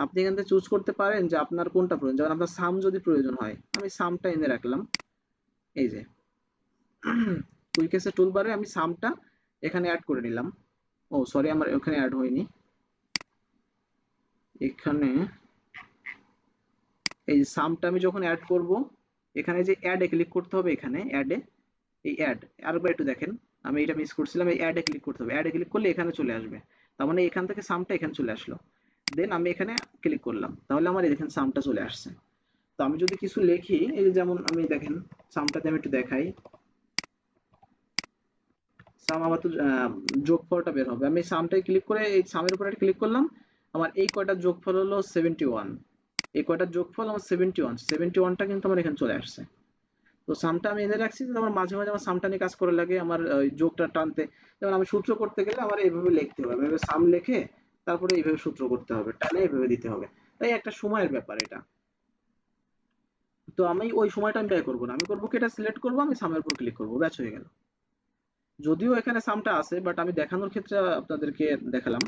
আপনি এখান থেকে চুজ করতে পারেন যে আপনার কোনটা প্রয়োজন। যেমন আপনার সাম যদি প্রয়োজন হয়, আমি সামটা এনে রাখলাম। এই যে কুইক অ্যাক্সেস টুলবারে আমি সামটা এখানে অ্যাড করে নিলাম। ও সরি, আমার ওখানে অ্যাড হয়নি। এখানে এই সামটা আমি যখন অ্যাড করব, এখানে যে অ্যাডে ক্লিক করতে হবে, এখানে অ্যাডে, এই অ্যাড আরেকবার একটু দেখেন, আমি এটা মিস করছিলাম, এই অ্যাডে ক্লিক করতে হবে। অ্যাডে ক্লিক করলে এখানে চলে আসবে, তার মানে এখান থেকে সামটা এখানে চলে আসলো। দেন আমি এখানে ক্লিক করলাম, তাহলে আমার এখানে সামটা চলে আসছে। তো আমি যদি কিছু লিখি, এই যে যেমন আমি দেখেন সামটাতে আমি একটু দেখাই, সাম আমার তো যোগফলটা বের হবে। আমি সামটাই ক্লিক করে এই সামের উপরে ক্লিক করলাম, আমার এই কয়টা যোগফল হলো 71, এই কয়টা যোগফল আমার 71টা কিন্তু আমার এখানে চলে আসছে। তো সামটা আমি এনে রাখছি, আমার মাঝে মাঝে আমার সামটা নিয়ে কাজ করে লাগে, আমার যোগটা টানতে। যেমন আমি সূত্র করতে গেলে আমার এইভাবে লিখতে হবে, এভাবে সাম লিখে তারপরে এইভাবে সূত্র করতে হবে, টানে এইভাবে দিতে হবে। তাই একটা সময়ের ব্যাপার এটা। তো আমি ওই সময়টা আমি ব্যয় করবো না, আমি করবো কি, এটা সিলেক্ট করবো, আমি সামের উপর ক্লিক করবো, ব্যাস হয়ে গেল। যদিও এখানে সামটা আছে, বাট আমি দেখানোর ক্ষেত্রে আপনাদেরকে দেখালাম।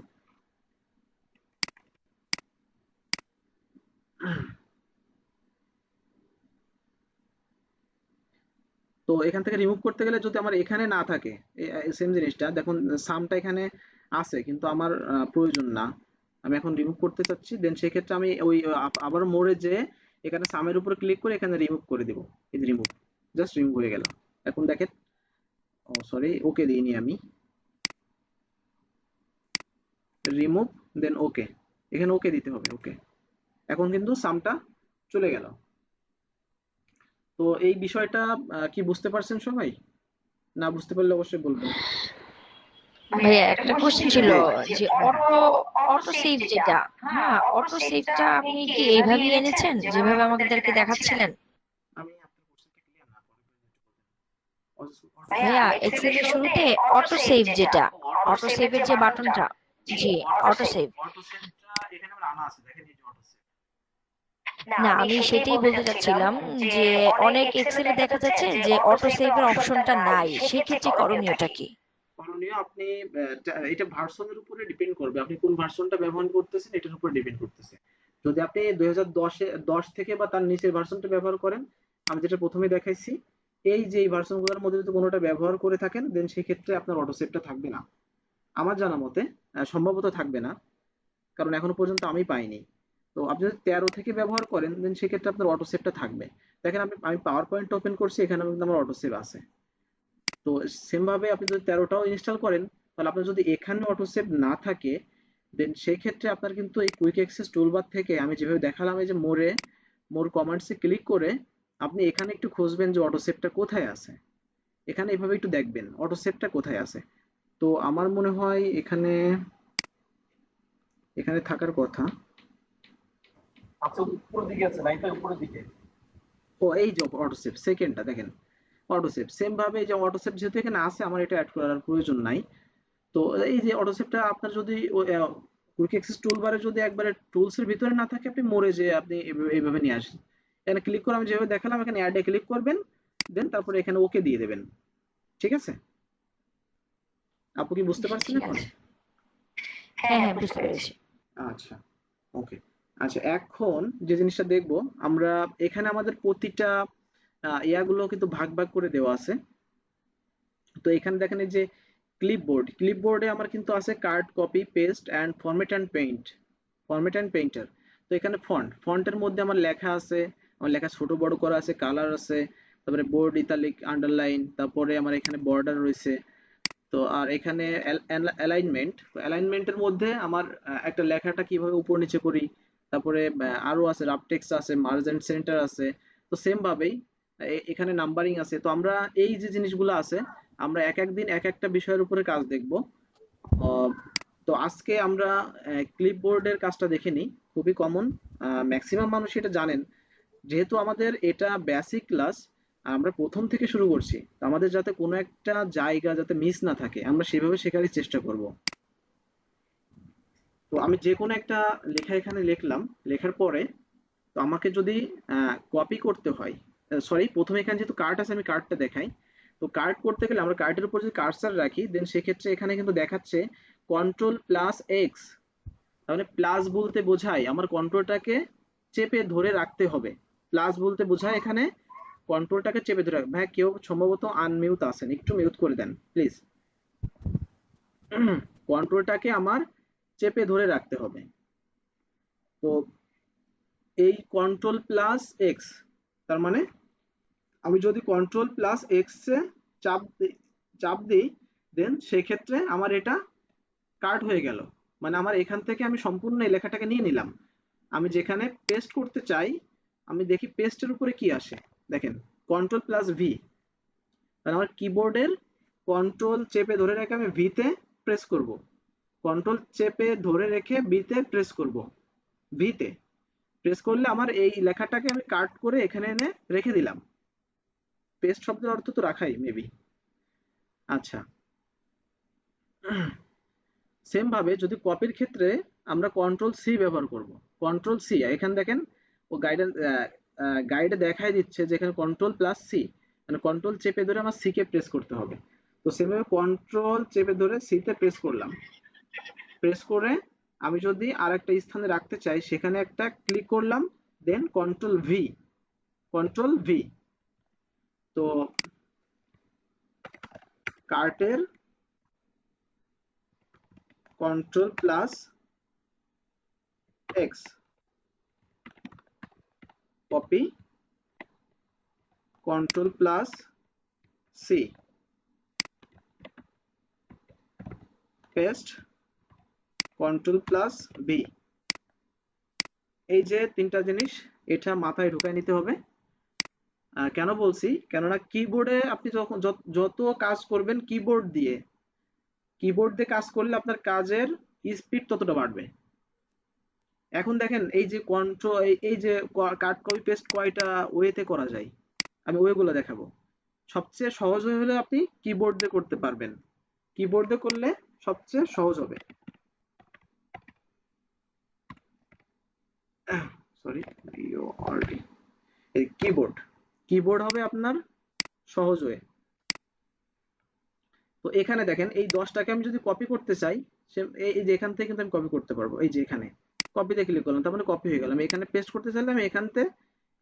তো এখান থেকে রিমুভ করতে গেলে যদি আমার এখানে না থাকে, সেম জিনিসটা দেখুন, সামটা এখানে আছে কিন্তু আমার প্রয়োজন না, আমি এখন রিমুভ করতে চাচ্ছি, দেন সেক্ষেত্রে আমি ওই আবার মোড়ে যে এখানে সামের উপর ক্লিক করে এখানে রিমুভ করে দিব। এই রিমুভ, জাস্ট রিমুভ হয়ে গেল। এখন দেখেন, ও সরি, ওকে দিইনি আমি, রিমুভ দেন ওকে, এখানে ওকে দিতে হবে, ওকে। এখন কিন্তু সামটা চলে গেল। তো এই বিষয়টা কি বুঝতে পারছেন সবাই? না বুঝতে পারলে অবশ্যই বলবেন। ভাইয়া একটা কোশ্চেন ছিল, যে অটো অটো সেভ যেটা, হ্যাঁ অটো সেভটা আপনি কি এইভাবেই এনেছেন যেভাবে আমাদেরকে দেখাচ্ছিলেন? আমি আপনার কোশ্চেনটা ক্লিয়ার না করে ভাইয়া এক্সেল এর শুরুতে অটো সেভ যেটা, অটো সেভের যে বাটনটা, জি অটো সেভ। অটো সেভটা এখানে আমার আনা আছে, দেখেন এই যে অটো সেভ। না আমি সেটাই বলতে চাচ্ছিলাম, যে অনেক এক্সেলে দেখা যাচ্ছে যে অটো সেভের অপশনটা নাই, সেক্ষেত্রে করণীয়টা কি? করণীয়, আপনি এটা ভার্সনের উপরে ডিপেন্ড করবে, আপনি কোন ভার্সনটা ব্যবহার করতেছেন এটার উপর ডিপেন্ড করতেছে। যদি আপনি 2010 থেকে বা তার নিচের ভার্সনটা ব্যবহার করেন, আমি যেটা প্রথমে দেখাইছি, এই যে এই ভার্সনগুলোর মধ্যে যদি কোনোটা ব্যবহার করে থাকেন, দেন সেক্ষেত্রে আপনার অটো সেভটা থাকবে না। আমার জানা মতে সম্ভবত থাকবে না, কারণ এখনো পর্যন্ত আমি পাইনি। তো আপনি যদি 13 থেকে ব্যবহার করেন, দেন সেক্ষেত্রে আপনার অটো সেভটা থাকবে। দেখেন আমি পাওয়ার পয়েন্ট ওপেন করছি, এখানে কিন্তু আমার অটো সেভ আছে। তো সেম ভাবে আপনি যদি 13টাও ইনস্টল করেন, তাহলে আপনার যদি এখানে অটো সেভ না থাকে, দেন সেই ক্ষেত্রে আপনার কিন্তু এই কুইক অ্যাক্সেস টুলবার থেকে আমি যেভাবে দেখালাম, এই যে মোর কমান্ডসে ক্লিক করে আপনি এখানে একটু খুঁজবেন যে অটো সেভটা কোথায় আছে, এখানে এভাবে একটু দেখবেন অটো সেভটা কোথায় আছে। তো আমার মনে হয় এখানে এখানে থাকার কথা। আচ্ছা উপরের দিকে আছে, রাইটের উপরের দিকে। ও এই যে অটো সেভ সেকেন্ডটা দেখেন, অটো সেভ সেম ভাবে যে অটো সেভ যেহেতু এখানে আছে, আমার এটা অ্যাড করার প্রয়োজন নাই। তো এই যে অটো সেভটা আপনার যদি কুইক অ্যাক্সেস টুলবারে যদি একবারে টুলস এর ভিতরে না থাকে, আপনি মোড়ে যেয়ে আপনি এইভাবে নিয়ে আসেন। এখানে ক্লিক করে আমি যেভাবে দেখালাম, এখানে অ্যাডে ক্লিক করবেন, দেন তারপরে এখানে ওকে দিয়ে দেবেন। ঠিক আছে? আপু কি বুঝতে পারছেন ঠিক এখন? আছে। হ্যাঁ হ্যাঁ, বুঝতে পেরেছি। আচ্ছা, ওকে। আচ্ছা, এখন যে জিনিসটা দেখব আমরা, এখানে আমাদের প্রতিটা ইয়াগুলো কিন্তু ভাগ ভাগ করে দেওয়া আছে। তো এখানে দেখেন এই যে ক্লিপবোর্ডে আমার কিন্তু আছে cut, copy, paste and format and paint, format and painter. তো এখানে ফন্টের মধ্যে আমার লেখা আছে, আমার লেখা ছোট বড় করা আছে, কালার আছে, তারপরে বোল্ড, ইতালিক, আন্ডারলাইন, তারপরে আমার এখানে বর্ডার রয়েছে। তো আর এখানে অ্যালাইনমেন্টের মধ্যে আমার একটা লেখাটা কিভাবে উপর নিচে করি, তারপরে আরো আছে রাফ টেক্সট আছে, মার্জেন্ট সেন্টার আছে। তো সেম ভাবেই এখানে নাম্বারিং আছে। তো আমরা এই যে জিনিসগুলো আছে, আমরা এক এক দিন এক একটা বিষয়ের উপরে কাজ দেখব। আহ, তো আজকে আমরা ক্লিপবোর্ডের কাজটা দেখে নিই, খুবই কমন, ম্যাক্সিমাম মানুষ এটা জানেন। যেহেতু আমাদের এটা বেসিক ক্লাস, আমরা প্রথম থেকে শুরু করছি, তো আমাদের যাতে কোনো একটা জায়গা যাতে মিস না থাকে, আমরা সেভাবে শেখারই চেষ্টা করব। তো আমি যে কোনো একটা লেখা এখানে লিখলাম, লেখার পরে তো আমাকে যদি কপি করতে হয়, সরি, প্রথমে এখানে যেহেতু কার্ড আছে আমি কার্ডটা দেখাই। তো কার্ড করতে গেলে আমরা কার্ডের উপর যদি কার্সার রাখি, দেন সেক্ষেত্রে এখানে কিন্তু দেখাচ্ছে Ctrl+X। তাহলে প্লাস বলতে বোঝায় আমার কন্ট্রোলটাকে চেপে ধরে রাখতে হবে। প্লাস বলতে বোঝায় এখানে কন্ট্রোলটাকে চেপে ধরে রাখবে। ভাই কেউ সম্ভবত আনমিউট আছেন, একটু মিউট করে দেন প্লিজ। কন্ট্রোলটাকে আমার চেপে ধরে রাখতে হবে। তো এই Ctrl+X, তার মানে আমি যদি Ctrl+X এ চাপ দিই, দেন সেক্ষেত্রে আমার এটা কাট হয়ে গেল। মানে আমার এখান থেকে আমি সম্পূর্ণ এই লেখাটাকে নিয়ে নিলাম। আমি যেখানে পেস্ট করতে চাই, আমি দেখি পেস্টের উপরে কি আসে। দেখেন Ctrl+V, তাহলে আমার কিবোর্ডের কন্ট্রোল চেপে ধরে রেখে আমি ভিতে প্রেস করব, কন্ট্রোল চেপে ধরে রেখে বিতে প্রেস করব, ভিতে প্রেস করলে আমার এই লেখাটাকে আমি কাট করে এখানে এনে রেখে দিলাম। পেস্ট শব্দের অর্থ তো রাখাই মেবি। আচ্ছা, সেম ভাবে যদি কপির ক্ষেত্রে আমরা Ctrl+C ব্যবহার করব, Ctrl+C, এখানে দেখেন ও গাইডে দেখাই দিচ্ছে যে এখানে Ctrl+C, মানে কন্ট্রোল চেপে ধরে আমার সি কে প্রেস করতে হবে। তো সেভাবে কন্ট্রোল চেপে ধরে সি তে প্রেস করলাম, প্রেস করে আমি যদি আরেকটা স্থানে রাখতে চাই, সেখানে একটা ক্লিক করলাম, দেন কন্ট্রোল ভি। তো কার্টের Ctrl+X, copy, Ctrl+C, paste, Ctrl+V। এই যে তিনটা জিনিস, এটা মাথায় ঢুকাই নিতে হবে। কেন বলছি, কেননা কিবোর্ডে আপনি যখন যত কাজ করবেন কিবোর্ড দিয়ে কাজ করলে আপনার কাজের স্পিড ততটা বাড়বে। এখন দেখেন এই যে কন্ট্রোল, এই যে কাট, কপি, পেস্ট কয়টা ওয়েতে করা যায়, আমি ওয়েগুলো দেখাবো। সবচেয়ে সহজ হয়ে হলে আপনি কিবোর্ড দিয়ে করতে পারবেন, কিবোর্ড দিয়ে করলে সবচেয়ে সহজ হবে। সরি, এই কিবোর্ড হবে আপনার সহজ হয়ে। তো এখানে দেখেন এই 10টাকে আমি যদি কপি করতে চাই, এই যে এখান থেকে কিন্তু আমি কপি করতে পারবো। এই যে এখানে কপিতে ক্লিক করলাম, তার মানে কপি হয়ে গেল। আমি এখানে পেস্ট করতে চাইলে আমি এখান থেকে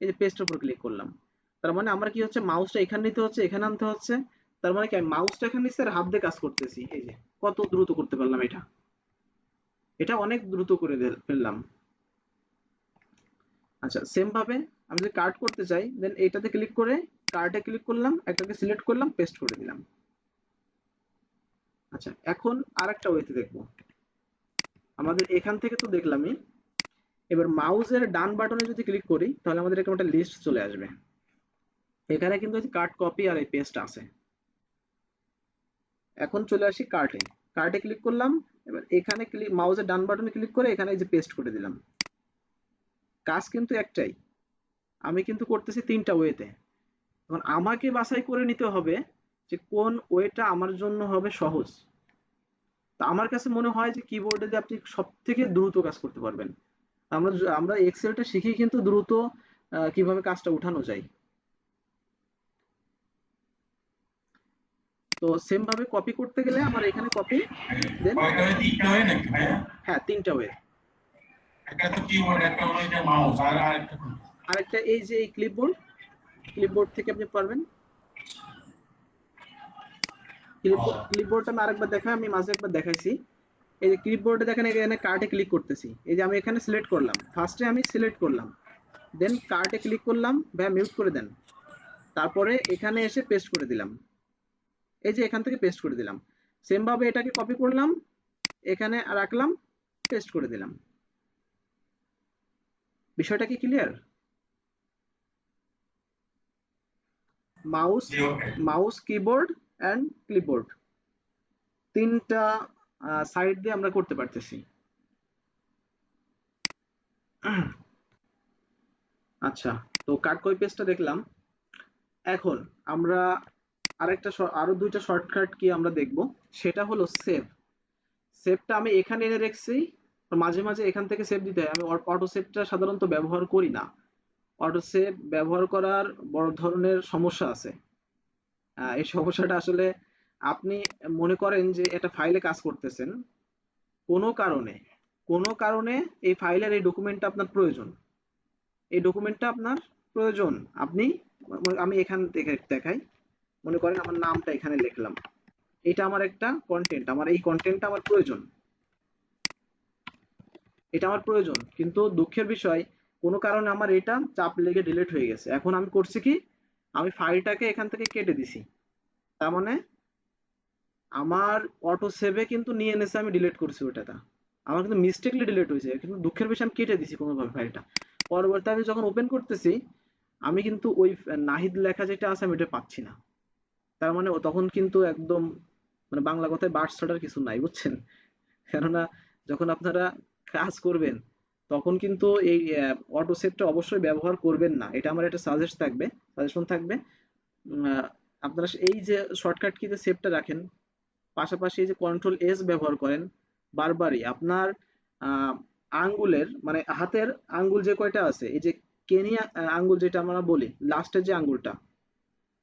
এই যে পেস্টের উপর ক্লিক করলাম। তার মানে আমার কি হচ্ছে, মাউসটা এখানে নিতে হচ্ছে, এখানে আনতে হচ্ছে। তার মানে কি আমি মাউসটা এখানে নিচ্ছি আর হাত দিয়ে কাজ করতেছি। এই যে কত দ্রুত করতে পারলাম, এটা অনেক দ্রুত করে ফেললাম। আচ্ছা, সেম ভাবে আমি যদি কাট করতে চাই, দেন এইটাতে ক্লিক করে কার্টে ক্লিক করলাম, একটাকে সিলেক্ট করলাম, পেস্ট করে দিলাম। আচ্ছা, এখন আরেকটা ওয়েতে দেখবো। আমাদের এখান থেকে তো দেখলামই, এবার মাউসের ডান বাটনে যদি ক্লিক করি, তাহলে আমাদের এরকম একটা লিস্ট চলে আসবে। এখানে কিন্তু কাট, কপি আর এই পেস্ট আছে। এখন চলে আসি কার্টে ক্লিক করলাম। এবার এখানে মাউসের ডান বাটনে ক্লিক করে এখানে এই যে পেস্ট করে দিলাম। কাজ কিন্তু একটাই, আমি কিন্তু করতেছি 3টা ওয়েতে। এখন আমাকে বাছাই করে নিতে হবে যে কোন ওয়েটা আমার জন্য হবে সহজ। তো আমার কাছে মনে হয় যে কিবোর্ডে দিয়ে আপনি সব থেকে দ্রুত কাজ করতে পারবেন। আমরা এক্সেলটা শিখি কিন্তু দ্রুত কিভাবে কাজটা উঠানো যায়। তো সেম ভাবে কপি করতে গেলে আমার এখানে কপি, দেন কয়টা হয়, তিনটা হয় নাকি ভাইয়া? হ্যাঁ 3টা ওয়ে। একটা তো কিবোর্ড, একটা হলো এটা মাউস, আর আরেকটা কোনটা? আরেকটা এই যে এই ক্লিপবোর্ড থেকে আপনি পারবেন। ক্লিপবোর্ডটা আমি আরেকবার দেখাই, আমি মাঝে একবার দেখাইছি। এই যে ক্লিপবোর্ডে দেখেন এখানে কার্টে ক্লিক করতেছি, এই যে আমি এখানে সিলেক্ট করলাম, ফার্স্টে আমি সিলেক্ট করলাম, দেন কার্টে ক্লিক করলাম, ভাই মিউট করে দেন, তারপরে এখানে এসে পেস্ট করে দিলাম, এই যে এখান থেকে পেস্ট করে দিলাম। সেম ভাবে এটাকে কপি করলাম, এখানে রাখলাম, পেস্ট করে দিলাম। বিষয়টা কি clear? Mouse G, okay. Mouse keyboard and clipboard 3টা সাইড দিয়ে আমরা করতে পারতেছি। আচ্ছা, তো কাট কপি পেস্টটা দেখলাম। এখন আমরা আরো 2টা শর্টকাট কি আমরা দেখব, সেটা হলো সেভ। সেভটা আমি এখানে এনে রেখেছি, মাঝে মাঝে এখান থেকে সেভ দিতে হয়। আমি অটো সেভটা সাধারণত ব্যবহার করি না। অটো সেভ ব্যবহার করার বড় ধরনের সমস্যা আছে। এই সমস্যাটা আসলে আপনি মনে করেন যে এটা ফাইলে কাজ করতেছেন, কোনো কারণে কোনো কারণে এই ফাইলের এই ডকুমেন্টটা আপনার প্রয়োজন, এই ডকুমেন্টটা আপনার প্রয়োজন। আপনি আমি এখান থেকে দেখাই, মনে করেন আমার নামটা এখানে লিখলাম, এটা আমার একটা কন্টেন্ট, আমার এই কন্টেন্টটা আমার প্রয়োজন, এটা আমার প্রয়োজন, কিন্তু দুঃখের বিষয় কোনো কারণে আমার এটা চাপ লেগে ডিলিট হয়ে গেছে। এখন আমি করছি কি, আমি ফাইলটাকে এখান থেকে কেটে দিছি, তার মানে আমার অটো সেভে কিন্তু নিয়ে এনেছে, আমি ডিলিট করছি ওটাটা, আমার কিন্তু মিস্টেকলি ডিলিট হয়েছে, কিন্তু দুঃখের বিষয় আমি কেটে দিছি কোনোভাবে ফাইলটা। পরবর্তী আমি যখন ওপেন করতেছি, আমি কিন্তু ওই নাহিদ লেখা যেটা আছে আমি ওটা পাচ্ছি না। তার মানে ও তখন কিন্তু একদম, মানে বাংলা কথায় বার্ড ছাড়ার কিছু নাই, বুঝছেন? কেননা যখন আপনারা কাজ করবেন তখন কিন্তু এই অটো সেভটা অবশ্যই ব্যবহার করবেন না, এটা আমার একটা সাজেশন থাকবে। আপনারা এই যে শর্টকাট কিতে সেভটা রাখেন, পাশাপাশি এই যে কন্ট্রোল এস ব্যবহার করেন, বারবারই আপনার আহ, আঙ্গুলের মানে হাতের আঙ্গুল যে কয়টা আছে, এই যে কেনি আঙ্গুল যেটা আমরা বলি, লাস্টের যে আঙ্গুলটা,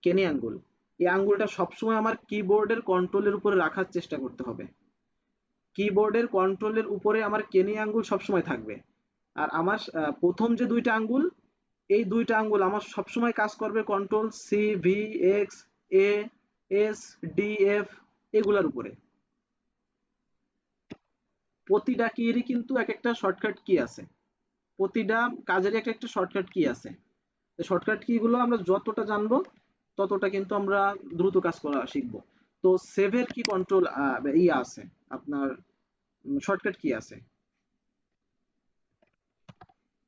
কেনি আঙ্গুল, এই আঙ্গুলটা সবসময় আমার কিবোর্ডের কন্ট্রোলের উপরে রাখার চেষ্টা করতে হবে। কিবোর্ডের কন্ট্রোলের উপরে আমার কেনি আঙ্গুল সবসময় থাকবে। আর আমার প্রথম যে 2টা আঙ্গুল, এই 2টা আঙ্গুল আমার সবসময় কাজ করবে control C V X A S D F এগুলার উপরে। প্রতিটা কিরই কিন্তু এক একটা শর্টকাট কি আছে, প্রতিটা কাজেরই একটা একটা শর্টকাট কি আছে। শর্টকাট কি গুলো আমরা যতটা জানবো ততটা কিন্তু আমরা দ্রুত কাজ করা শিখবো। তো সেভের কি কন্ট্রোল ইয়ে আছে আপনার, শর্টকাট কি আছে,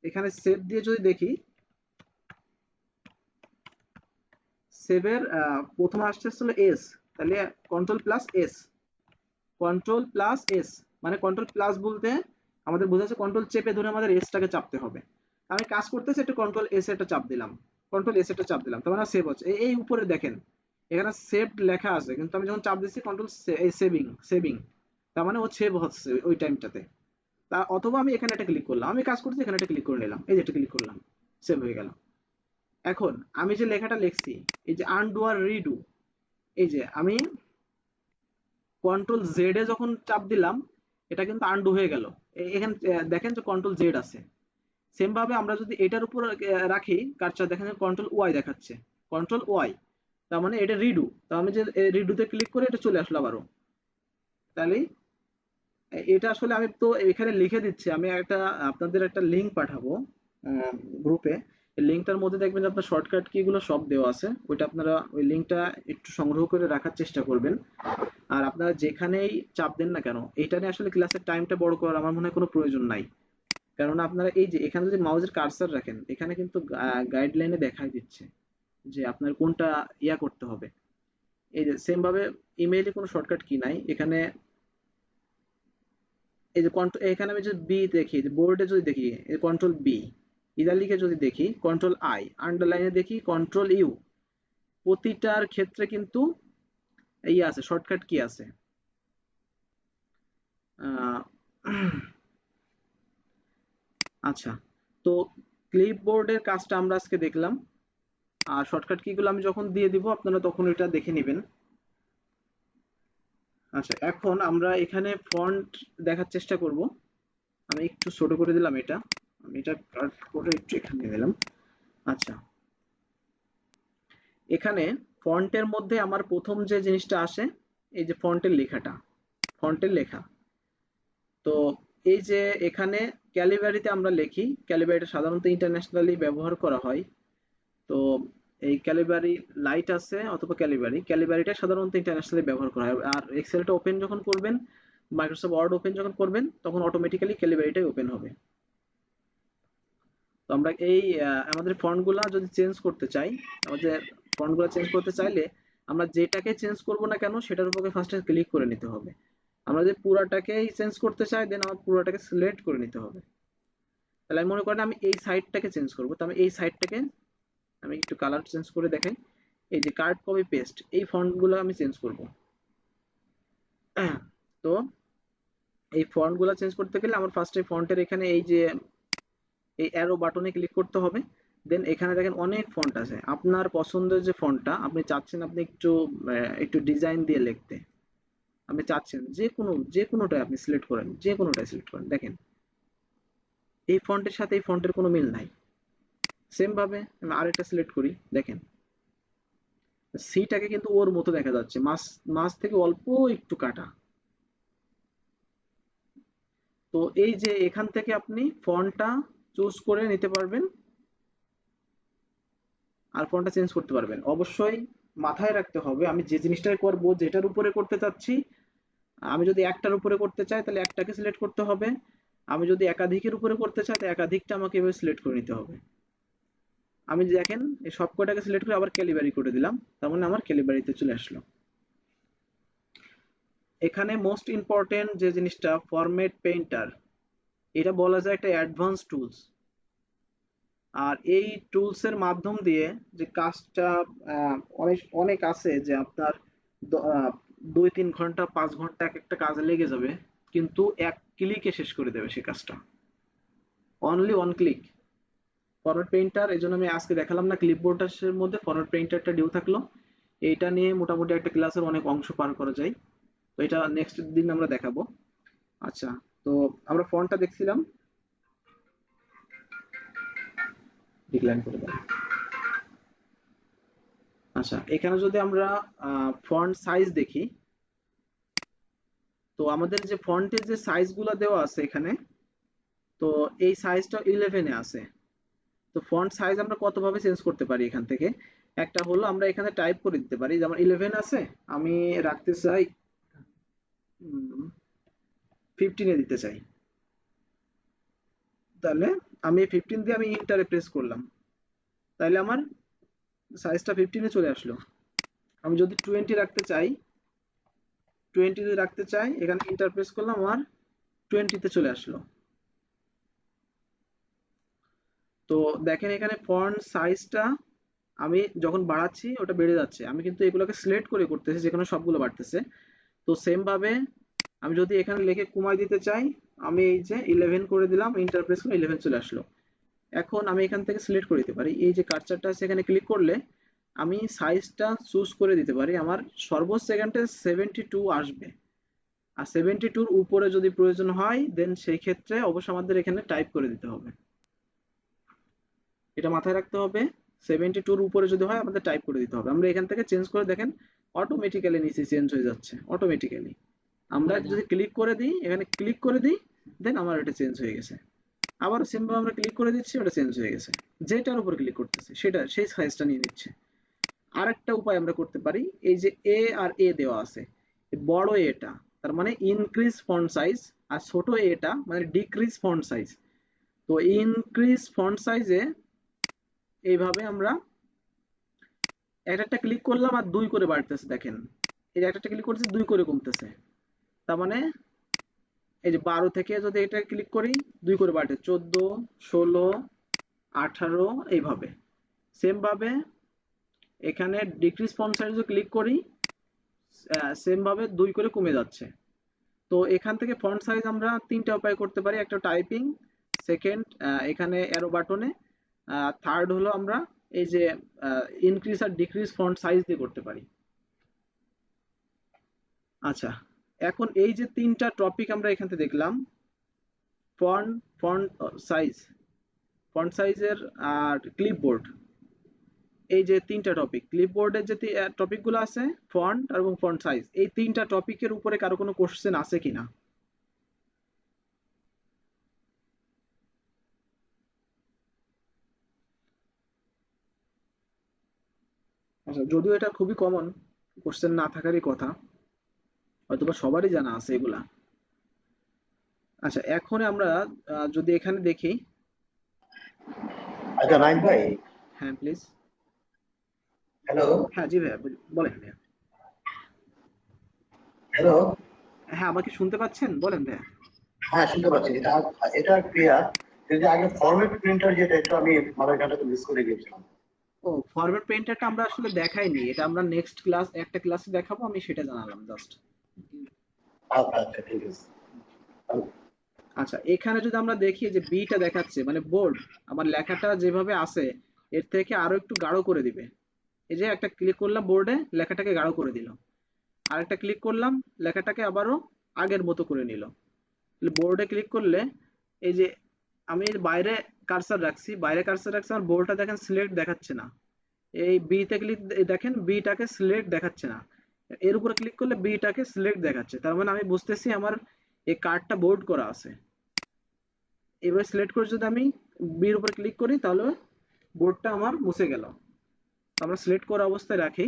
এখানে সেভ দিয়ে যদি দেখি, সেভের প্রথম আসছে হলো এস, তাহলে control plus S, control plus S, মানে কন্ট্রোল প্লাস বলতে আমাদের বোঝাচ্ছে কন্ট্রোল চেপে ধরে আমাদের এসটাকে চাপতে হবে। আমি কাজ করতেছি, একটু কন্ট্রোল এস এটা চাপ দিলাম, কন্ট্রোল এস এটা চাপ দিলাম, তার মানে সেভ হচ্ছে। এই উপরে দেখেন এখানে সেভ লেখা আছে, কিন্তু আমি যখন চাপ দিচ্ছি কন্ট্রোল সেভিং, তার মানে ও সেভ হচ্ছে ওই টাইমটাতে। তা অথবা আমি এখানে একটা ক্লিক করলাম, আমি কাজ করছি এখানে একটা ক্লিক করে নিলাম, এই যে একটা ক্লিক করলাম, সেভ হয়ে গেল। এখন আমি যে লেখাটা লিখছি, এই যে আনডু আর রিডু, এই যে আমি কন্ট্রোল জেড এ যখন চাপ দিলাম, এটা কিন্তু আনডু হয়ে গেল। এখানে দেখেন যে কন্ট্রোল জেড আছে। সেম ভাবে আমরা যদি এটার উপর রাখি কার্সার, দেখেন কন্ট্রোল ওয়াই দেখাচ্ছে, কন্ট্রোল ওয়াই, তার মানে এটা রিডু, তো আমি যে রিডুতে ক্লিক করে এটা চলে আসলো আবারও। তাহলে এটা আসলে আমি তো এখানে লিখে দিচ্ছি, আমি একটা আপনাদের একটা লিংক পাঠাবো গ্রুপে, লিংকটার মধ্যে দেখবেন যে আপনার শর্টকাট কি গুলো সব দেওয়া আছে, ওইটা আপনারা ওই লিংকটা একটু সংগ্রহ করে রাখার চেষ্টা করবেন। আর আপনারা যেখানেই চাপ দেন না কেন, এটা নিয়ে আসলে ক্লাসের টাইমটা বড় করার আমার মনে হয় কোনো প্রয়োজন নাই। কারণ আপনারা এই যে এখানে যদি মাউসের কার্সার রাখেন, এখানে কিন্তু গাইডলাইনে দেখাই দিচ্ছে যে আপনার কোনটা ইয়া করতে হবে। এই যে সেম ভাবে ইমেইলে কোনো শর্টকাট কি নাই এখানে, এই যে এখানে আমি যদি বি দেখি, বোর্ডে যদি দেখি কন্ট্রোল বি, ইতালিকে যদি দেখি কন্ট্রোল আই, আন্ডারলাইনে দেখি কন্ট্রোল ইউ, প্রতিটার ক্ষেত্রে কিন্তু এই আছে শর্টকাট কি আছে। আহ, আচ্ছা, তো ক্লিপবোর্ডের কাজটা আমরা আজকে দেখলাম, আর শর্টকাট কিগুলো আমি যখন দিয়ে দিব আপনারা তখন এটা দেখে নেবেন। আচ্ছা, এখন আমরা এখানে ফন্ট দেখার চেষ্টা করব। আমি একটু ছোট করে দিলাম এটা, আমি এটা কাট করে একটু এখানে নিয়ে দিলাম। আচ্ছা, এখানে ফন্টের মধ্যে আমার প্রথম যে জিনিসটা আসে, এই যে ফন্টের লেখাটা, ফন্টের লেখা। তো এই যে এখানে ক্যালিব্রারিতে আমরা লিখি, ক্যালিব্রারিটা সাধারণত ইন্টারন্যাশনালি ব্যবহার করা হয়। তো এই ক্যালিব্রারি লাইট আছে অথবা ক্যালিব্রারিটা সাধারণত ইন্টারন্যাশনালি ব্যবহার করা হয়। আর এক্সেলটা ওপেন যখন করবেন, মাইক্রোসফট ওয়ার্ড ওপেন যখন করবেন, তখন অটোমেটিক্যালি ক্যালিব্রারিটাই ওপেন হবে। তো আমরা এই আমাদের ফন্টগুলা যদি চেঞ্জ করতে চাই, আমাদের ফন্টগুলা চেঞ্জ করতে চাইলে আমরা যেটাকে চেঞ্জ করব না কেন সেটার উপরে ফার্স্টে ক্লিক করে নিতে হবে। আমরা যদি পুরাটাকেই চেঞ্জ করতে চাই, দেন আমার পুরাটাকে সিলেক্ট করে নিতে হবে। তাহলে আমি মনে করেন আমি এই সাইডটাকে চেঞ্জ করব, তো আমি এই সাইডটাকে আমি একটু কালার চেঞ্জ করে দেখাই। এই যে কার্ড কপি পেস্ট, এই ফন্টগুলো আমি চেঞ্জ করব। তো এই ফন্টগুলো চেঞ্জ করতে গেলে আমার ফার্স্টে ফন্টের এখানে এই যে এই অ্যারো বাটনে ক্লিক করতে হবে। দেন এখানে দেখেন অনেক ফন্ট আছে, আপনার পছন্দের যে ফন্টটা আপনি চাচ্ছেন আপনি একটু ডিজাইন দিয়ে লিখতে, আপনি চাচ্ছেন যে কোনোটাই আপনি সিলেক্ট করেন, যে কোনোটাই সিলেক্ট করেন। দেখেন এই ফন্টের সাথে এই ফন্টের কোনো মিল নাই। সেম ভাবে আমি আরেকটা সিলেক্ট করি, দেখেন সিটাকে কিন্তু ওর মতো দেখা যাচ্ছে, মাছ মাছ থেকে অল্প একটু কাটা। তো এই যে এখান থেকে আপনি ফন্টটা চুজ করে নিতে পারবেন আর ফন্টটা চেঞ্জ করতে পারবেন। অবশ্যই মাথায় রাখতে হবে আমি যে জিনিসটাই করব, যেটার উপরে করতে চাচ্ছি, আমি যদি একটার উপরে করতে চাই তাহলে একটাকে সিলেক্ট করতে হবে, আমি যদি একাধিকের উপরে করতে চাই তাহলে একাধিকটা আমাকে এভাবে সিলেক্ট করে নিতে হবে। আমি দেখেন এই সব কটাকে সিলেক্ট করে আবার ক্যালিবারি করে দিলাম, তার মানে আমার ক্যালিবারিতে চলে আসলো। এখানে মোস্ট ইম্পর্টেন্ট যে জিনিসটা ফরম্যাট পেইন্টার, এটা বলা যায় একটা অ্যাডভান্স টুলস। আর এই টুলস এর মাধ্যম দিয়ে যে কাজটা অনেক অনেক আছে যে আপনার 2-3 ঘন্টা 5 ঘন্টা এক একটা কাজে লেগে যাবে, কিন্তু এক ক্লিকে শেষ করে দেবে সে কাজটা, only one click. Format painter এই জন্য আমি আজকে দেখালাম না, ক্লিপবোর্ডের মধ্যে ফরম্যাট পেইন্টারটা ডিউ থাকলো। এইটা নিয়ে মোটামুটি একটা ক্লাসের অনেক অংশ পার করা যায়, তো এটা নেক্সট দিন আমরা দেখাবো। আচ্ছা, তো আমরা ফন্টটা দেখছিলাম, ডিক্লাইন করে দাও। আচ্ছা, এখানে যদি আমরা ফন্ট সাইজ দেখি, তো আমাদের যে ফন্টের যে সাইজগুলো দেওয়া আছে এখানে, তো এই সাইজটা 11 এ আছে। তো ফন্ট সাইজ আমরা কত ভাবে চেঞ্জ করতে পারি এখান থেকে, একটা হলো আমরা এখানে টাইপ করে দিতে পারি, যেমন 11 আছে, আমি রাখতে চাই 15 এ দিতে চাই, তাহলে আমি 15 দিয়ে আমি ইন্টারে প্রেস করলাম, তাহলে আমার সাইজটা 15 এ চলে আসলো। আমি যদি 20 রাখতে চাই, 20 যদি রাখতে চাই, এখানে ইন্টার প্রেস করলাম, আমার 20 তে চলে আসলো। তো দেখেন এখানে ফন্ট সাইজটা আমি যখন বাড়াচ্ছি ওটা বেড়ে যাচ্ছে, আমি কিন্তু এগুলোকে সিলেক্ট করে করতেছি, যেখানে সবগুলো বাড়তেছে। তো সেম ভাবে আমি যদি এখানে লিখে কমাই দিতে চাই, আমি এই যে 11 করে দিলাম, ইন্টার প্রেস করে 11 চলে আসলো। এখন আমি এখান থেকে সিলেক্ট করে দিতে পারি, এই যে কার্সারটা আছে এখানে ক্লিক করলে আমি সাইজটা চুজ করে দিতে পারি, আমার সর্বোচ্চ সেকেন্ডে 72 আসবে। আর 72-র উপরে যদি প্রয়োজন হয় দেন সেই ক্ষেত্রে অবশ্যই আমাদের এখানে টাইপ করে দিতে হবে, এটা মাথায় রাখতে হবে। 72-র উপরে যদি হয় আমাদের টাইপ করে দিতে হবে। আমরা এখান থেকে চেঞ্জ করে দেখেন অটোমেটিক্যালি নিচে চেঞ্জ হয়ে যাচ্ছে অটোমেটিক্যালি। আমরা যদি ক্লিক করে দিই, এখানে ক্লিক করে দিই, দেন আমার এটা চেঞ্জ হয়ে গেছে। আবার সিম্পল আমরা ক্লিক করে দিচ্ছি, ওটা চেঞ্জ হয়ে গেছে। যেটার উপর ক্লিক করতেছি সেটা সেই সাইজটা নিয়ে নিচ্ছে। আরেকটা উপায় আমরা করতে পারি, এই যে এ আর এ দেওয়া আছে, বড় এটা তার মানে ইনক্রিজ ফন্ট সাইজ, আর ছোট এটা মানে ডিক্রিজ ফন্ট সাইজ। তো ইনক্রিজ ফন্ট সাইজে এইভাবে আমরা একটা ক্লিক করলাম আর 2 করে বাড়তেছে, দেখেন এই যে একটা ক্লিক করতেছে 2 করে কমতেছে, তার মানে এই যে 12 থেকে যদি এটা ক্লিক করি 2 করে বাড়তে 14, 16, 18 এইভাবে। সেম ভাবে এখানে ডিক্রিজ ফন্ট সাইজে ক্লিক করি, সেম ভাবে 2 করে কমে যাচ্ছে। তো এখান থেকে ফন্ট সাইজ আমরা ৩ টা উপায় করতে পারি। একটা টাইপিং, সেকেন্ড এখানে অ্যারো বাটনে, থার্ড হলো আমরা এই যে ইনক্রিজ আর ডিক্রিজ ফন্ট সাইজ দিয়ে করতে পারি। আচ্ছা, এখন এই যে ৩টা টপিক আমরা এখান থেকে দেখলাম, ফন্ট, ফন্ট সাইজ, ফন্ট সাইজের আর ক্লিপবোর্ড, এই যে ৩টা টপিক, ক্লিপবোর্ডের যে টপিকগুলো আছে, ফন্ট এবং ফন্ট সাইজ, এই ৩টা টপিকের উপরে কারো কোনো কোশ্চেন আছে কিনা? আচ্ছা, যদিও এটা খুবই কমন, কোশ্চেন না থাকারই কথা, হয়তোবা সবারই জানা আছে এগুলা। আচ্ছা, এখন আমরা যদি এখানে দেখি, আচ্ছা নাইম ভাই, হ্যাঁ প্লিজ। হ্যালো হ্যাঁ জি ভাইয়া, বলেন ভাইয়া। হ্যালো, হ্যাঁ, আমাকে শুনতে পাচ্ছেন? বলেন ভাইয়া। হ্যাঁ শুনতে পাচ্ছি। এটা এটা ক্লিয়ার। কিন্তু আগে ফরম্যাট প্রিন্টার যেটা, এটা আমি আমার এখানটাতে মিস করে গিয়েছিলাম। ও, ফরম্যাট পেইন্টারটা আমরা আসলে দেখাইনি, এটা আমরা নেক্সট ক্লাস, একটা ক্লাসে দেখাবো, আমি সেটা জানালাম জাস্ট। আচ্ছা আচ্ছা, ঠিক আছে। আচ্ছা, এখানে যদি আমরা দেখি যে বিটা দেখাচ্ছে মানে বোর্ড, আমার লেখাটা যেভাবে আছে এর থেকে আরো একটু গাঢ় করে দিবে। এই যে একটা ক্লিক করলাম বোর্ডে, লেখাটাকে গাঢ় করে দিল, আর একটা ক্লিক করলাম, লেখাটাকে আবারও আগের মতো করে নিল। বোর্ডে ক্লিক করলে এই যে আমি বাইরে কার্সার রাখছি, বাইরে কার্সার রাখছি, আমার বোর্ডটা দেখেন সিলেক্ট দেখাচ্ছে না। এই বিতে ক্লিক, দেখেন বিটাকে সিলেক্ট দেখাচ্ছে না, এর উপরে ক্লিক করলে বিটাকে সিলেক্ট দেখাচ্ছে, তার মানে আমি বুঝতেছি আমার এই কার্ডটা বোর্ড করা আছে। এবার সিলেক্ট করে যদি আমি বির উপরে ক্লিক করি তাহলে বোর্ডটা আমার মুছে গেল। আমরা সিলেক্ট করা অবস্থায় রাখি,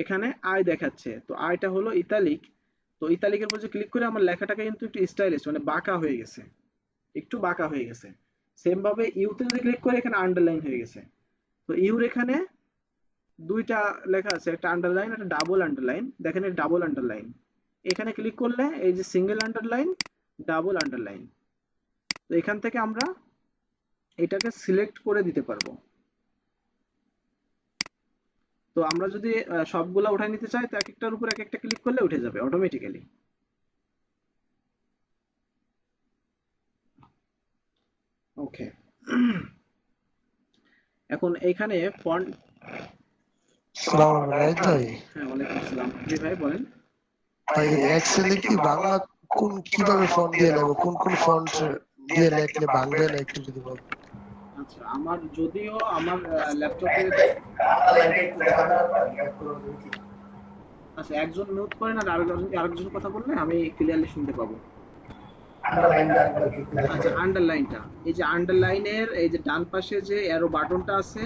এখানে আই দেখাচ্ছে, তো আইটা হলো ইতালিক। তো ইতালিকের উপর যে ক্লিক করে আমার লেখাটাকে কিন্তু একটু স্টাইলিশ মানে বাঁকা হয়ে গেছে, একটু বাঁকা হয়ে গেছে। সেম ভাবে ইউতে যদি ক্লিক করি এখানে আন্ডারলাইন হয়ে গেছে। তো ইউর এখানে দুইটা লেখা আছে, একটা আন্ডারলাইন, একটা ডাবল আন্ডারলাইন, দেখেন এই ডাবল আন্ডারলাইন। এখানে ক্লিক করলে এই যে সিঙ্গেল আন্ডারলাইন, ডাবল আন্ডারলাইন, তো এখান থেকে আমরা এটাকে সিলেক্ট করে দিতে পারবো। তো আমরা যদি সবগুলা উঠাই নিতে চাই তো এক একটার উপর এক একটা ক্লিক করলে উঠে যাবে অটোমেটিক্যালি। ওকে, এখন এইখানে ফন্ট, সালাম রাইট ভাই। হ্যাঁ ওয়ালাইকুম আসসালাম, জি ভাই বলেন। ভাই এক্সেলে কি বাংলা কোন কিভাবে ফন্ট দিয়ে নেব, কোন কোন ফন্ট দিয়ে লিখলে বাংলা না একটু যদি বলেন। আচ্ছা, আমার যদিও আমার ল্যাপটপে, আচ্ছা একজন মিউট করেন আর আরেকজন কথা বললে আমি ক্লিয়ারলি শুনতে পাবো। আচ্ছা, আন্ডারলাইনটা, এই যে আন্ডারলাইনের এই যে ডান পাশে যে অ্যারো বাটনটা আছে,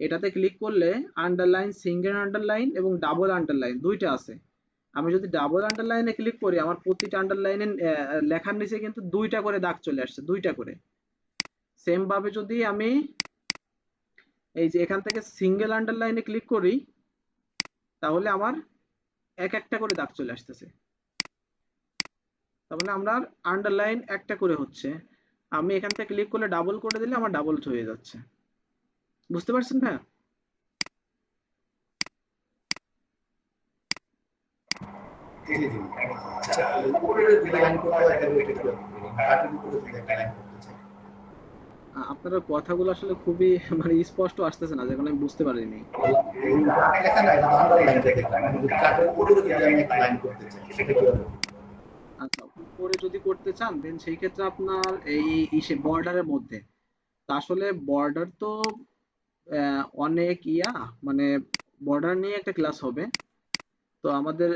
এটাতে ক্লিক করলে আন্ডারলাইন, সিঙ্গেল আন্ডারলাইন এবং ডাবল আন্ডারলাইন দুইটা আছে। আমি যদি ডাবল আন্ডারলাইনে ক্লিক করি আমার প্রতিটা আন্ডারলাইনের লেখার নিচে কিন্তু দুইটা করে দাগ চলে আসছে, দুইটা করে। সেম ভাবে যদি আমি এই যে এখান থেকে সিঙ্গেল আন্ডারলাইনে ক্লিক করি তাহলে আমার এক একটা করে দাগ চলে আসতেছে, তার মানে আমরা আন্ডারলাইন একটা করে হচ্ছে। আমি এখান থেকে ক্লিক করলে ডাবল করে দিলে আমার ডাবল হয়ে যাচ্ছে। বুঝতে পারছেন ভাইয়া? আপনার কথাগুলো আসলে খুবই মানে স্পষ্ট আসতেছে না, যেগুলো আমি বুঝতে পারিনি। আচ্ছা, উপরে যদি করতে চান দেন সেই ক্ষেত্রে আপনার এই ইসে বর্ডারের মধ্যে, তা আসলে বর্ডার তো অনেক মানে বর্ডার নিয়ে একটা ক্লাস হবে। তো আমাদের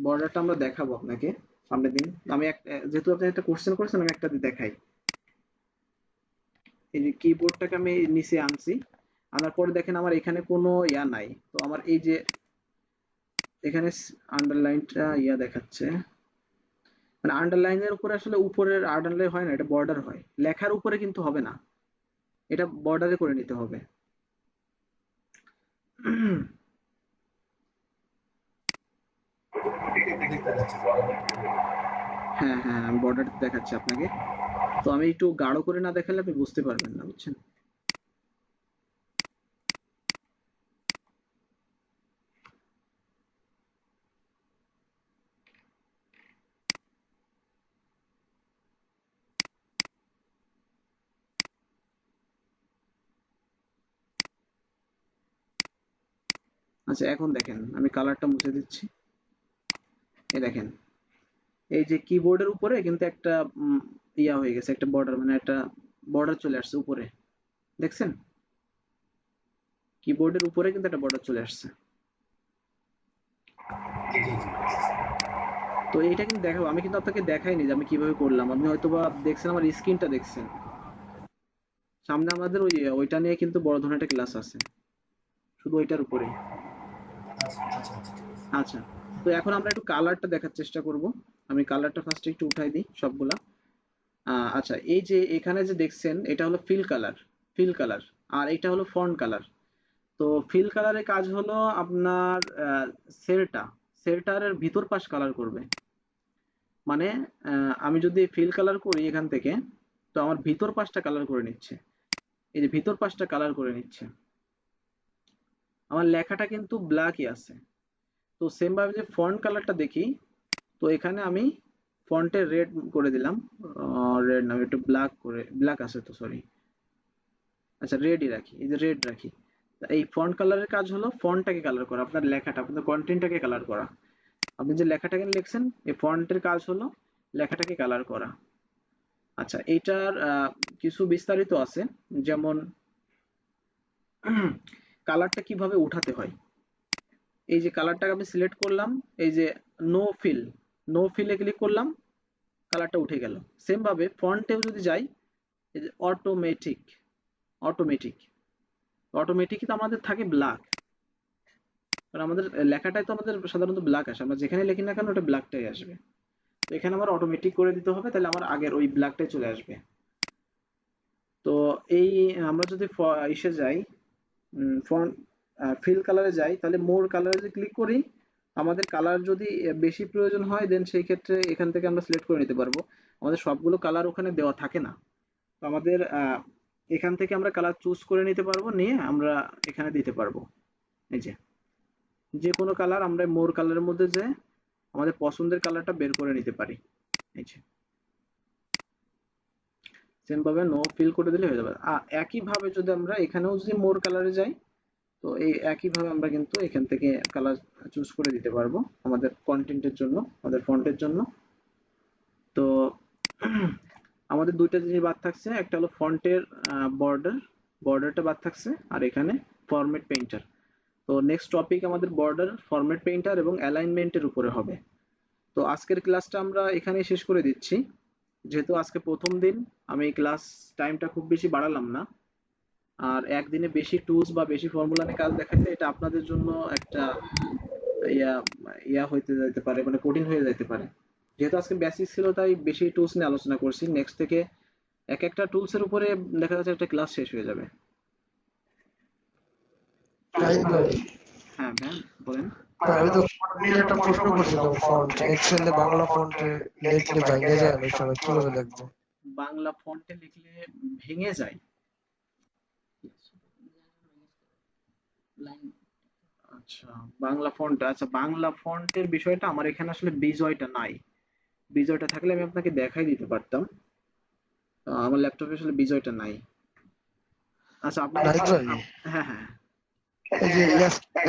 বর্ডারটা আমরা দেখাবো আপনাকে সামনের দিন। আমি যেহেতু আপনি একটা কোশ্চেন করেছেন আমি একটা দেখাই। এই যে কিবোর্ডটাকে আমি নিচে আনছি, আনার পরে দেখেন আমার এখানে কোনো নাই, তো আমার এই যে এখানে আন্ডারলাইনটা দেখাচ্ছে, মানে আন্ডারলাইনের উপরে আসলে উপরের আন্ডারলাইন হয় না, এটা বর্ডার হয়, লেখার উপরে কিন্তু হবে না, এটা বর্ডারে করে নিতে হবে। হ্যাঁ হ্যাঁ, আমি বর্ডার দেখাচ্ছি আপনাকে। তো আমি একটু গাঢ় করে না দেখালে আপনি বুঝতে পারবেন না, বুঝছেন? আচ্ছা এখন দেখেন আমি কালারটা মুছে দিচ্ছি। এই দেখেন এই যে কিবোর্ডের উপরে কিন্তু একটা ইয়া হয়ে গেছে, একটা বর্ডার, মানে একটা বর্ডার চলে আসছে উপরে, দেখছেন? কিবোর্ডের উপরে কিন্তু একটা বর্ডার চলে আসছে। তো এইটা কিন্তু দেখাবো, আমি কিন্তু আপনাকে দেখাইনি যে আমি কিভাবে করলাম, আপনি হয়তোবা দেখছেন আমার স্ক্রিনটা দেখছেন। সামনে আমাদের ওইটা নিয়ে কিন্তু বড় ধরনের একটা ক্লাস আছে, শুধু ওইটার উপরে। আচ্ছা, তো এখন আমরা একটু কালারটা দেখার চেষ্টা করব। আমি কালারটা ফার্স্টে একটু উঠাই দিই সবগুলা। আচ্ছা, এই যে এখানে যে দেখছেন এটা হলো ফিল কালার, ফিল কালার, আর এটা হলো ফন্ট কালার। তো ফিল কালারের কাজ হলো আপনার সেলটা, সেলটারের ভিতর পাশ কালার করবে। মানে আমি যদি ফিল কালার করি এখান থেকে, তো আমার ভিতর পাশটা কালার করে নিচ্ছে, এই যে ভিতর পাশটা কালার করে নিচ্ছে। আমার লেখাটা কিন্তু ব্ল্যাকই আছে। তো সেম ভাবে যে ফন্ট কালারটা দেখি, তো এখানে আমি ফন্টে রেড করে দিলাম, রেড না একটু ব্ল্যাক করে, ব্ল্যাক আছে তো সরি, আচ্ছা রেডই রাখি, এই যে রেড রাখি। এই ফন্ট কালারের কাজ হলো ফন্টটাকে কালার করা, আপনার লেখাটা, আপনার কন্টেন্টটাকে কালার করা। আপনি যে লেখাটাকে লিখছেন এই ফন্টের কাজ হলো লেখাটাকে কালার করা। আচ্ছা, এইটার কিছু বিস্তারিত আছে, যেমন কালারটা কিভাবে উঠাতে হয়। এই যে কালারটাকে আমি সিলেক্ট করলাম, এই যে নো ফিল, নো ফিলে ক্লিক করলাম, কালারটা উঠে গেল। সেম ভাবে ফন্টেও যদি যাই, এই যে অটোমেটিক, অটোমেটিক, অটোমেটিক তো আমাদের থাকে ব্ল্যাক, কারণ আমাদের লেখাটাই তো আমাদের সাধারণত ব্ল্যাক আসে, আমরা যেখানে লিখি না কেন ওটা ব্ল্যাকটাই আসবে। তো এখানে আমার অটোমেটিক করে দিতে হবে, তাহলে আমার আগের ওই ব্ল্যাকটাই চলে আসবে। তো এই আমরা যদি ইসে যাই, ফন্ট ফিল কালারে যাই, তাহলে মোর কালারে যদি ক্লিক করি, আমাদের কালার যদি বেশি প্রয়োজন হয় দেন সেই ক্ষেত্রে এখান থেকে আমরা সিলেক্ট করে নিতে পারবো। আমাদের সবগুলো কালার ওখানে দেওয়া থাকে না, তো আমাদের এখান থেকে আমরা কালার চুজ করে নিতে পারবো, নিয়ে আমরা এখানে দিতে পারবো। এই যে কোনো কালার আমরা মোর কালারের মধ্যে যে আমাদের পছন্দের কালারটা বের করে নিতে পারি। এই যে সেম ভাবে নো ফিল করে দিলে হয়ে যাবে। একই ভাবে যদি আমরা এখানেও যদি মোর কালারে যাই, তো এই একই ভাবে আমরা কিন্তু এখান থেকে কালার চুজ করে দিতে পারবো আমাদের কন্টেন্টের জন্য, আমাদের ফন্টের জন্য। তো আমাদের দুইটা জিনিস বাদ থাকছে, একটা হলো ফন্টের বর্ডার, বর্ডারটা বাদ থাকছে, আর এখানে ফরম্যাট পেইন্টার। তো নেক্সট টপিক আমাদের বর্ডার, ফরম্যাট পেইন্টার এবং অ্যালাইনমেন্টের উপরে হবে। তো আজকের ক্লাসটা আমরা এখানেই শেষ করে দিচ্ছি, যেহেতু আজকে প্রথম দিন। আমি ক্লাস টাইমটা খুব বেশি বাড়ালাম না, আর একদিনে বেশি টুলস বা বেশি ফর্মুলা নিয়ে কাজ দেখাইতে এটা আপনাদের জন্য একটা ইয়া ইয়া হইতে যেতে পারে, মানে কঠিন হয়ে যেতে পারে। যেহেতু আজকে বেসিক ছিল তাই বেশি টুলস নিয়ে আলোচনা করছি, নেক্সট থেকে এক একটা টুলস এর উপরে দেখা যাচ্ছে একটা ক্লাস শেষ হয়ে যাবে। তাই ভাই, হ্যাঁ ম্যাম বলেন। আমি তো ফন্ট নিয়ে একটা প্রশ্ন করছিলাম, ফন্ট এক্সেলে বাংলা ফন্টে লিখলে ভেঙে যায় অনেক সময়, কিভাবে লিখবো? বাংলা ফন্টে লিখলে ভেঙে যায়? আচ্ছা বাংলা ফন্ট, আচ্ছা বাংলা ফন্টের বিষয়টা আমার এখানে আসলে বিজয়টা নাই, বিজয়টা থাকলে আমি আপনাকে দেখাই দিতে পারতাম। আমার ল্যাপটপে আসলে বিজয়টা নাই। আচ্ছা আপনি নাই ভাই, হ্যাঁ হ্যাঁ এই যে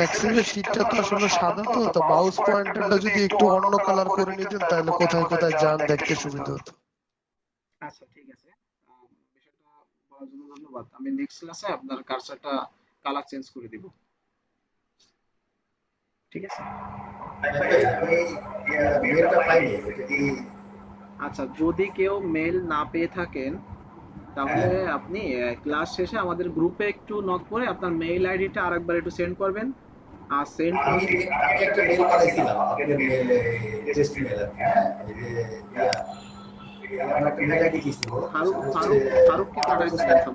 এক্সেলের শীটটা তো আসলে সাদা, তো তো মাউস পয়েন্টারটা যদি একটু অন্য কালার করে নিতেন তাহলে কোথায় কোথায় যান দেখতে সুবিধা হতো। আচ্ছা ঠিক আছে, বিষয়টা বলার জন্য ধন্যবাদ। আমি নেক্সট ক্লাসে আপনার কার্সারটা কালার চেঞ্জ করে দিব, ঠিক আছে? আচ্ছা যদি কেউ মেল না পেয়ে থাকেন, তাহলে আপনি ক্লাস শেষে আমাদের গ্রুপে একটু নক করে আপনার মেইল আইডিটা আরেকবার একটু সেন্ড করবেন। আর সেন্ড আমি একটা মেল পাঠাইছিলাম আপনাদের মেলে, টেস্ট মেল, হ্যাঁ এই যে আমার একটা মেল আইডি কি ছিল, ফারুক ফারুক ফারুককে পাঠাইছিলেন সব